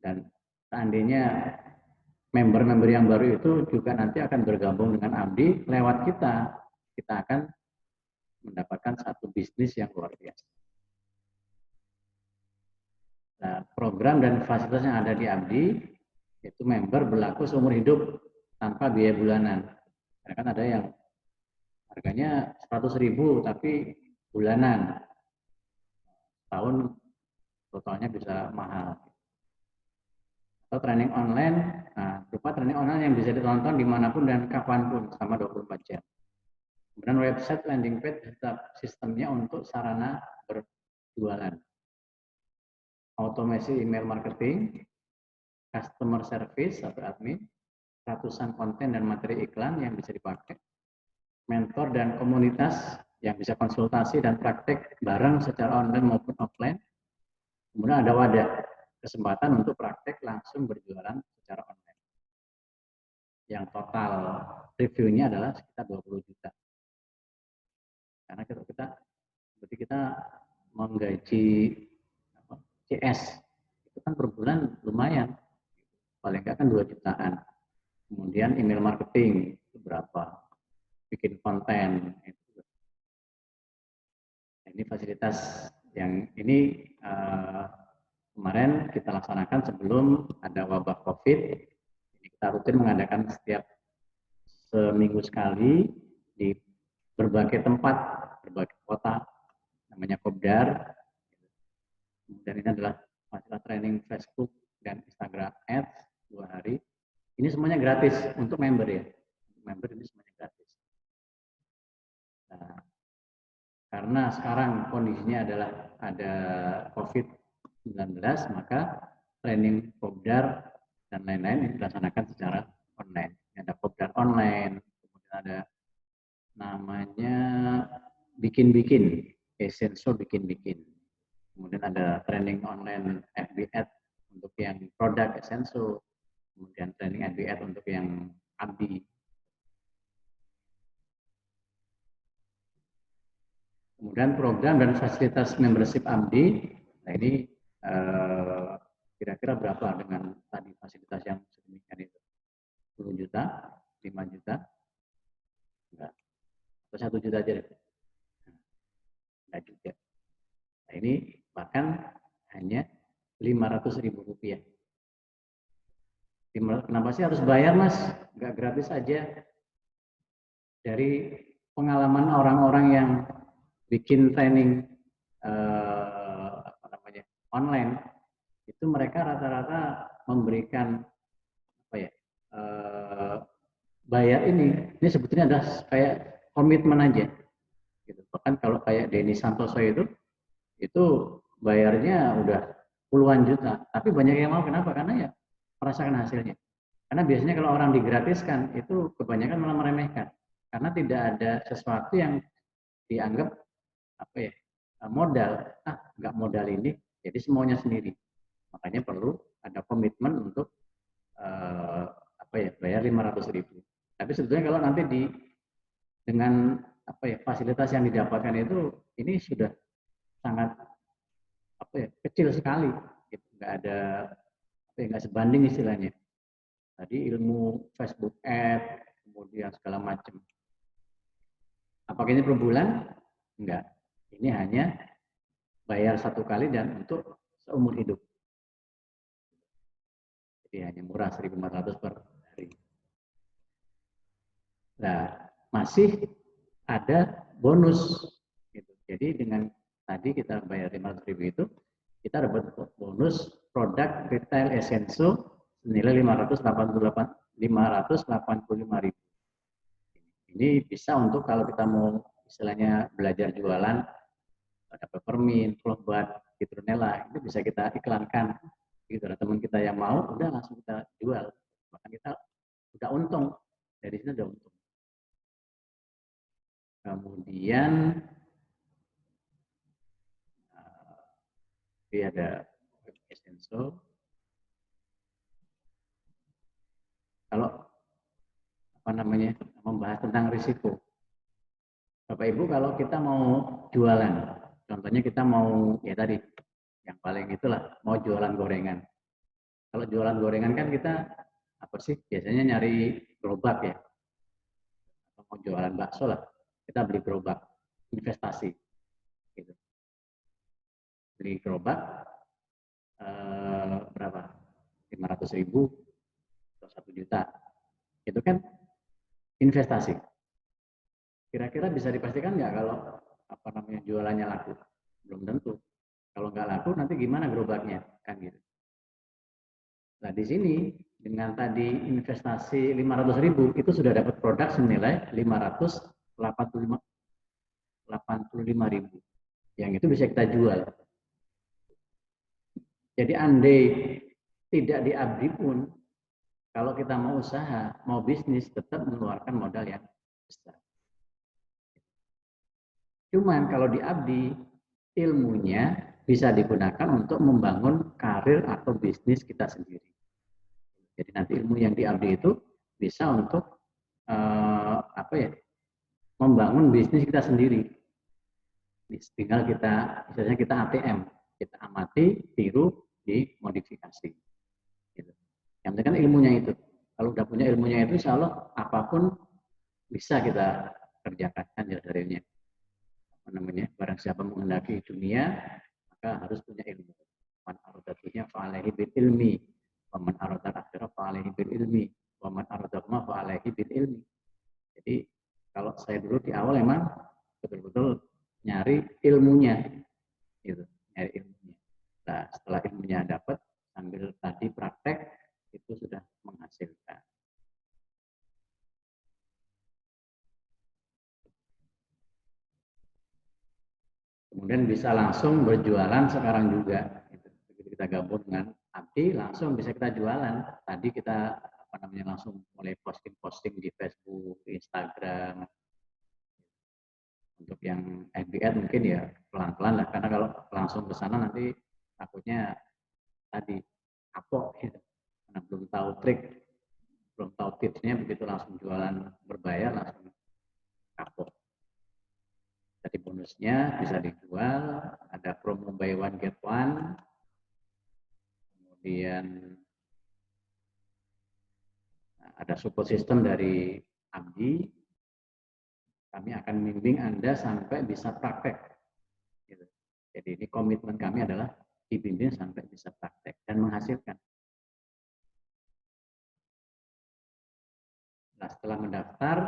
Dan seandainya member-member yang baru itu juga nanti akan bergabung dengan Abdi, lewat kita akan mendapatkan satu bisnis yang luar biasa. Nah, program dan fasilitas yang ada di Abdi itu member berlaku seumur hidup tanpa biaya bulanan. Karena kan ada yang harganya 100.000 tapi bulanan, tahun totalnya bisa mahal. Atau training online, nah, berupa training online yang bisa ditonton dimanapun dan kapanpun selama 24 jam. Kemudian website, landing page, tetap sistemnya untuk sarana berjualan. Automasi email marketing, customer service atau admin, ratusan konten dan materi iklan yang bisa dipakai, mentor dan komunitas yang bisa konsultasi dan praktek bareng secara online maupun offline. Kemudian ada wadah, kesempatan untuk praktek langsung berjualan secara online. Yang total reviewnya adalah sekitar 20 juta. Karena berarti kita menggaji CS, itu kan per bulan lumayan, paling nggak kan 2 jutaan. Kemudian email marketing itu berapa, bikin konten. Nah, ini fasilitas yang ini kemarin kita laksanakan sebelum ada wabah COVID. Kita rutin mengadakan setiap seminggu sekali di berbagai tempat, berbagai kota, namanya Kopdar. Dan ini adalah fasilitas training Facebook dan Instagram Ads 2 hari. Ini semuanya gratis untuk member ya. Untuk member ini semuanya gratis. Nah, karena sekarang kondisinya adalah ada COVID-19, maka training Kopdar dan lain-lain dilaksanakan secara online. Ada Kopdar online, kemudian ada namanya bikin-bikin, Essential bikin-bikin. Kemudian ada training online FB Ads untuk yang produk Essential, kemudian training FB Ads untuk yang Abdi. Kemudian program dan fasilitas membership Abdi, nah ini kira-kira berapa dengan tadi fasilitas yang sedemikian itu? 10 juta, 5 juta, enggak, atau 1 juta aja deh. Enggak juga. Nah ini bahkan hanya 500.000 rupiah. Kenapa sih harus bayar, Mas? Enggak gratis aja. Dari pengalaman orang-orang yang bikin training online, itu mereka rata-rata memberikan bayar ini sebetulnya adalah kayak komitmen aja. Gitu. Bahkan kalau kayak Denny Santoso itu bayarnya udah puluhan juta, tapi banyak yang mau. Kenapa? Karena ya merasakan hasilnya. Karena biasanya kalau orang digratiskan itu kebanyakan malah meremehkan, karena tidak ada sesuatu yang dianggap modal. Nggak modal ini, jadi semuanya sendiri. Makanya perlu ada komitmen untuk bayar 500.000. Tapi sebetulnya kalau nanti dengan fasilitas yang didapatkan itu ini sudah sangat kecil sekali, gitu. Nggak ada nggak sebanding istilahnya. Tadi ilmu Facebook Ad, kemudian segala macam. Apakah ini per bulan? Enggak. Ini hanya bayar satu kali dan untuk seumur hidup. Jadi hanya murah 1.400 per hari. Nah, masih ada bonus. Gitu. Jadi dengan tadi kita bayar 500.000 itu, kita dapat bonus produk retail Essential senilai 585.000. Ini bisa untuk kalau kita mau istilahnya belajar jualan, ada peppermint, obat, citronella, itu bisa kita iklankan. Gitu. Ada teman kita yang mau, udah langsung kita jual. Maka kita udah untung. Dari sini udah untung. Kemudian ada Essential. Kalau membahas tentang risiko. Bapak Ibu, kalau kita mau jualan, contohnya kita mau ya tadi yang paling itulah mau jualan gorengan. Kalau jualan gorengan kan kita apa sih biasanya nyari gerobak ya. Atau mau jualan bakso lah, kita beli gerobak investasi. Gitu. Beli gerobak berapa? 500.000 atau 1 juta. Itu kan investasi. Kira-kira bisa dipastikan nggak kalau jualannya laku? Belum tentu. Kalau nggak laku nanti gimana gerobaknya kan gitu. Nah di sini dengan tadi investasi 500.000 itu sudah dapat produk senilai 585.000 yang itu bisa kita jual. Jadi andai tidak diabdi pun kalau kita mau usaha, mau bisnis tetap mengeluarkan modal yang besar. Cuman kalau diabdi, ilmunya bisa digunakan untuk membangun karir atau bisnis kita sendiri. Jadi nanti ilmu yang diabdi itu bisa untuk membangun bisnis kita sendiri. Tinggal misalnya kita ATM, kita amati, tiru, dimodifikasi. Gitu. Yang penting kan ilmunya itu. Kalau udah punya ilmunya itu, insya Allah apapun bisa kita kerjakan kan dalilnya. Barang siapa menghendaki dunia maka harus punya ilmu. Man aradatunya fa'alaihi bil ilmi, wa man aradal akhirah fa'alaihi bil ilmi, wa man aradahuma fa'alaihi bil ilmi. Jadi kalau saya dulu di awal emang betul-betul nyari ilmunya, gitu, nyari ilmunya. Nah, setelah ilmunya dapat, sambil tadi praktek itu sudah menghasilkan. Kemudian bisa langsung berjualan sekarang juga. Begitu kita gabung dengan abdi, langsung bisa kita jualan. Tadi kita langsung mulai posting-posting di Facebook, di Instagram. Untuk yang FB mungkin ya pelan-pelan lah, karena kalau langsung ke sana nanti takutnya tadi kapok gitu. Karena belum tahu trik, belum tahu tipsnya, begitu langsung jualan berbayar langsung kapok. Jadi bonusnya bisa dijual, ada promo buy one get one, kemudian ada support system dari Abdi, kami akan membimbing Anda sampai bisa praktek. Gitu. Jadi ini komitmen kami adalah dibimbing sampai bisa praktek dan menghasilkan. Nah, setelah mendaftar,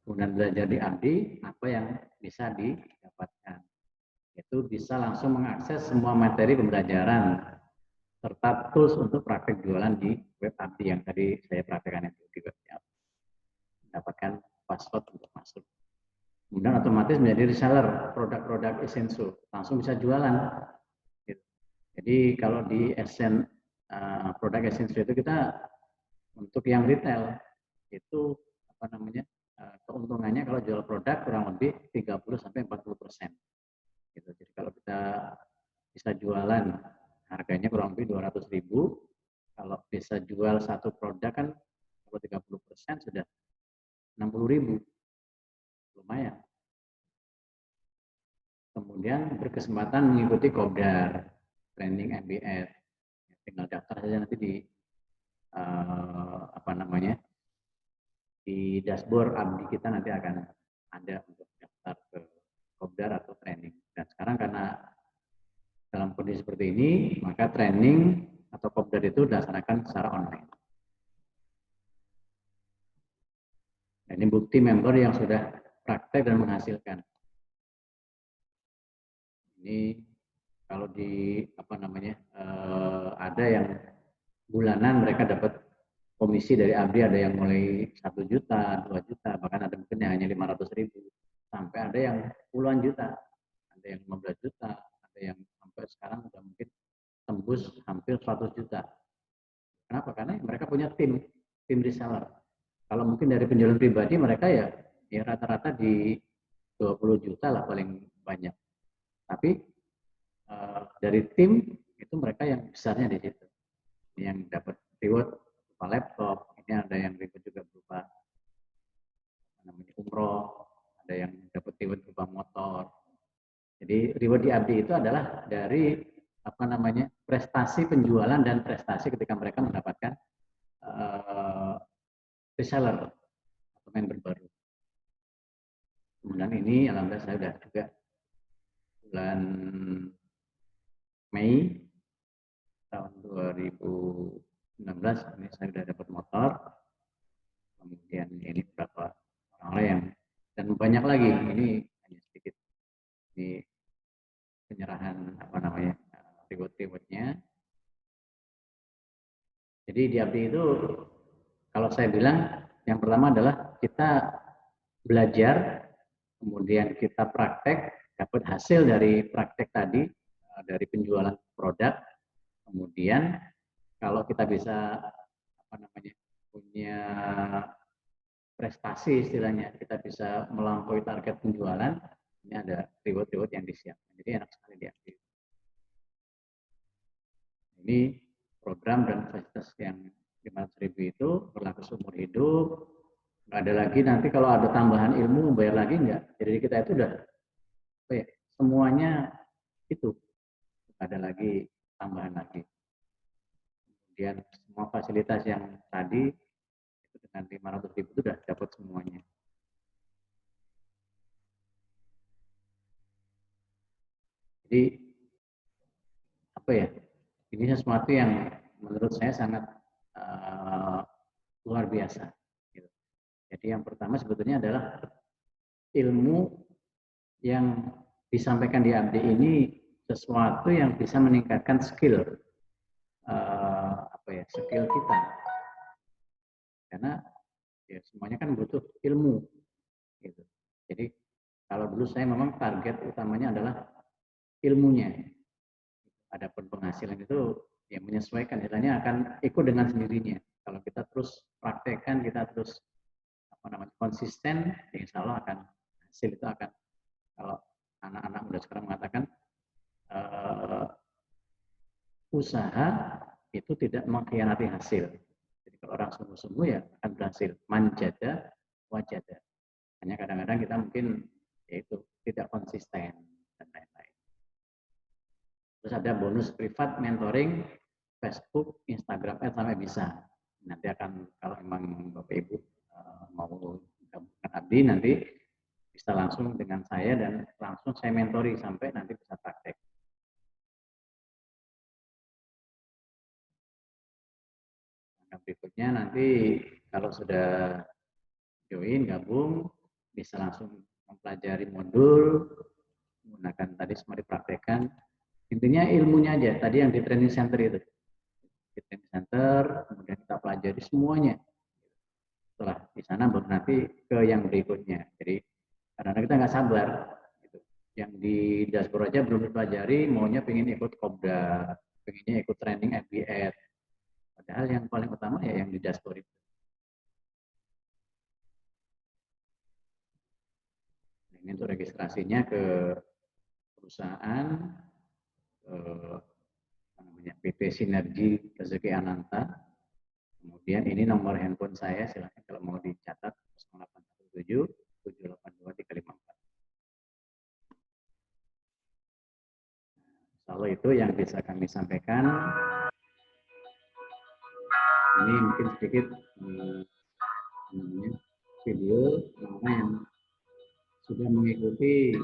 kemudian belajar di Abdi, apa yang bisa didapatkan? Itu bisa langsung mengakses semua materi pembelajaran serta tools untuk praktek jualan di web Abdi yang tadi saya praktekkan itu di webnya. Mendapatkan password untuk masuk. Kemudian otomatis menjadi reseller produk-produk Essential, langsung bisa jualan. Jadi kalau di produk Essential itu kita untuk yang retail itu keuntungannya kalau jual produk kurang lebih 30-40%. Gitu. Jadi kalau kita bisa jualan harganya kurang lebih 200.000. Kalau bisa jual satu produk kan 30% sudah 60.000, lumayan. Kemudian berkesempatan mengikuti kopdar, training MBS, tinggal daftar saja nanti di di dashboard Abdi kita nanti akan ada untuk daftar ke kopdar atau training. Dan sekarang karena dalam kondisi seperti ini, maka training atau kopdar itu dilaksanakan secara online. Dan ini bukti member yang sudah praktek dan menghasilkan. Ini kalau di ada yang bulanan mereka dapat komisi dari Abdi, ada yang mulai 1 juta, 2 juta, bahkan ada mungkin yang hanya 500.000, sampai ada yang puluhan juta, ada yang 15 juta, ada yang sampai sekarang sudah mungkin tembus hampir 100 juta. Kenapa? Karena mereka punya tim reseller. Kalau mungkin dari penjualan pribadi mereka ya rata-rata di 20 juta lah paling banyak. Tapi dari tim itu mereka yang besarnya di situ. Yang dapat reward berupa laptop, ini ada yang reward juga berupa umroh, ada yang dapat reward berupa motor. Jadi reward di Abdi itu adalah dari prestasi penjualan dan prestasi ketika mereka mendapatkan reseller atau member baru. Kemudian ini alhamdulillah saya sudah juga bulan Mei tahun 2019 ini saya sudah dapat motor. Kemudian ini beberapa orang yang dan banyak lagi, ini hanya sedikit di penyerahan reward-rewardnya. Jadi di Abdi itu kalau saya bilang yang pertama adalah kita belajar, kemudian kita praktek, dapat hasil dari praktek tadi, dari penjualan produk. Kemudian kalau kita bisa punya prestasi istilahnya, kita bisa melampaui target penjualan, ini ada reward-reward yang disiapkan. Jadi enak sekali diambil. Ini program dan fasilitas yang 500.000 itu berlaku seumur hidup. Nggak ada lagi nanti kalau ada tambahan ilmu bayar lagi enggak. Jadi kita itu udah semuanya itu. Nggak ada lagi tambahan lagi. Kemudian semua fasilitas yang tadi itu dengan 500.000 itu sudah dapat semuanya. Jadi ini sesuatu yang menurut saya sangat luar biasa. Jadi yang pertama sebetulnya adalah ilmu yang disampaikan di Abdi ini sesuatu yang bisa meningkatkan skill skill kita. Karena ya semuanya kan butuh ilmu. Gitu. Jadi kalau dulu saya memang target utamanya adalah ilmunya. Adapun penghasilan itu ya menyesuaikan, istilahnya akan ikut dengan sendirinya. Kalau kita terus praktekkan, kita terus konsisten, ya insya Allah akan hasil itu akan, kalau anak-anak muda sekarang mengatakan usaha itu tidak mengkhianati hasil. Jadi kalau orang sungguh-sungguh ya akan berhasil. Manjada wajada. Hanya kadang-kadang kita mungkin yaitu tidak konsisten dan lain-lain. Terus ada bonus privat mentoring Facebook, Instagram, sampai bisa. Nanti akan kalau memang Bapak Ibu mau gabungkan Abdi, nanti bisa langsung dengan saya dan langsung saya mentori sampai nanti bisa praktek. Nah, berikutnya nanti kalau sudah join, gabung, bisa langsung mempelajari modul, menggunakan tadi semua dipraktekkan. Intinya ilmunya aja, tadi yang di training center itu. Di training center, kemudian kita pelajari semuanya. Setelah di sana baru nanti ke yang berikutnya. Jadi karena kita nggak sabar. Gitu. Yang di dashboard aja belum dipelajari, maunya pengen ikut Kopda, pengennya ikut training MBS. Padahal yang paling utama ya yang di dashboard itu. Ini untuk registrasinya ke perusahaan, namanya PT Sinergi Rezeki Ananta. Kemudian ini nomor handphone saya, silahkan kalau mau dicatat 0817 782 354. Kalau itu yang bisa kami sampaikan. Ini mungkin sedikit video mana yang sudah mengikuti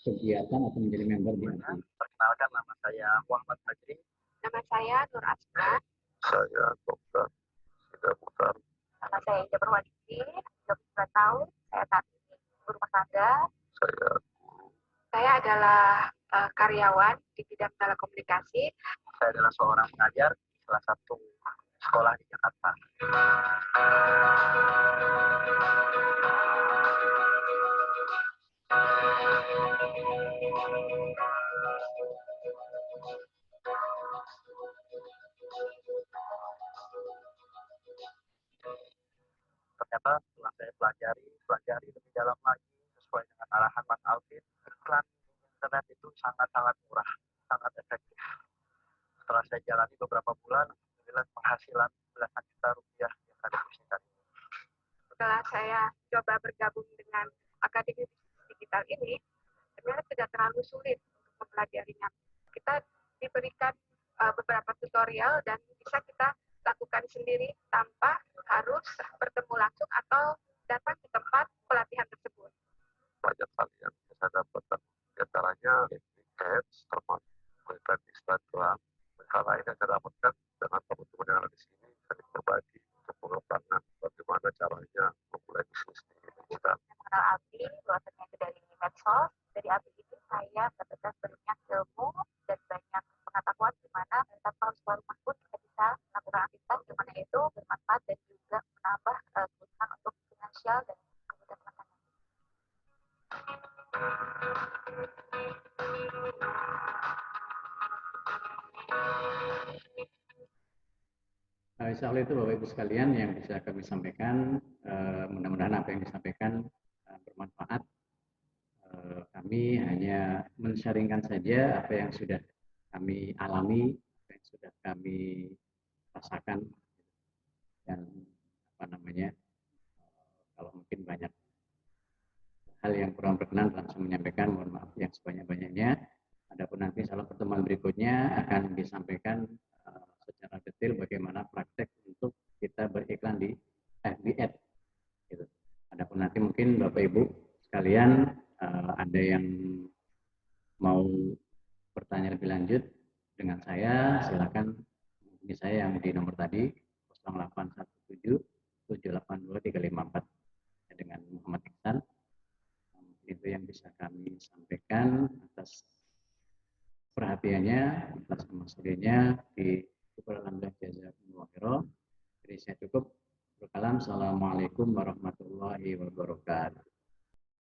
kegiatan atau menjadi member di API. Perkenalkan, nama saya Muhammad Fajri. Nama saya Nur Asma. Saya Dr. Sida Putar. Nama saya Ija Perwadisi, 22 tahun. Saya saat ini berumah tangga. Saya adalah karyawan di bidang telekomunikasi. Saya adalah seorang pengajar di salah satu sekolah di Jakarta. Ternyata setelah saya pelajari lebih dalam lagi sesuai dengan arahan Mas Alvin, iklan internet itu sangat-sangat murah, sangat efektif. Setelah saya jalani beberapa bulan, alhamdulillah penghasilan belasan juta rupiah yang saya bisniskan. Setelah saya coba bergabung dengan Akademi Digital ini, ternyata tidak terlalu sulit untuk mempelajarinya. Kita diberikan beberapa tutorial dan bisa kita lakukan sendiri tanpa harus bertemu langsung atau datang ke tempat pelatihan tersebut. Banyak hal yang saya dapatkan, diantaranya tiket, termasuk kualitas Instagram. Hal lain yang saya dapatkan dengan teman-teman yang ada di sini, saling berbagi untuk mengembangkan bagaimana caranya memulai bisnis di Indonesia. Mengenal API, bahwasanya itu dari medsos. Dari API ini saya mendapatkan banyak ilmu dan banyak pengetahuan di mana tanpa harus keluar rumah pun kita bisa melakukan aktivitas di mana itu bermanfaat dan juga menambah kebutuhan untuk finansial dan kebutuhan rumah tangga. Insya Allah itu Bapak Ibu sekalian yang bisa kami sampaikan. Mudah-mudahan apa yang disampaikan bermanfaat. Kami hanya men-sharingkan saja apa yang sudah kami alami, apa yang sudah kami rasakan, dan kalau mungkin banyak hal yang kurang berkenan langsung menyampaikan, mohon maaf yang sebanyak-banyaknya. Adapun nanti salah pertemuan berikutnya akan disampaikan secara detail bagaimana praktek untuk kita beriklan di FB Ads. Gitu. Adapun nanti mungkin Bapak Ibu sekalian ada yang mau bertanya lebih lanjut dengan saya, silakan hubungi saya yang di nomor tadi 0817 782 354 dengan Muhammad Iksan. Itu yang bisa kami sampaikan atas perhatiannya, atas kemaslahnya di Alhamdulillah jazakumullah khairan. Jadi saya cukup berkalam. Assalamualaikum warahmatullahi wabarakatuh.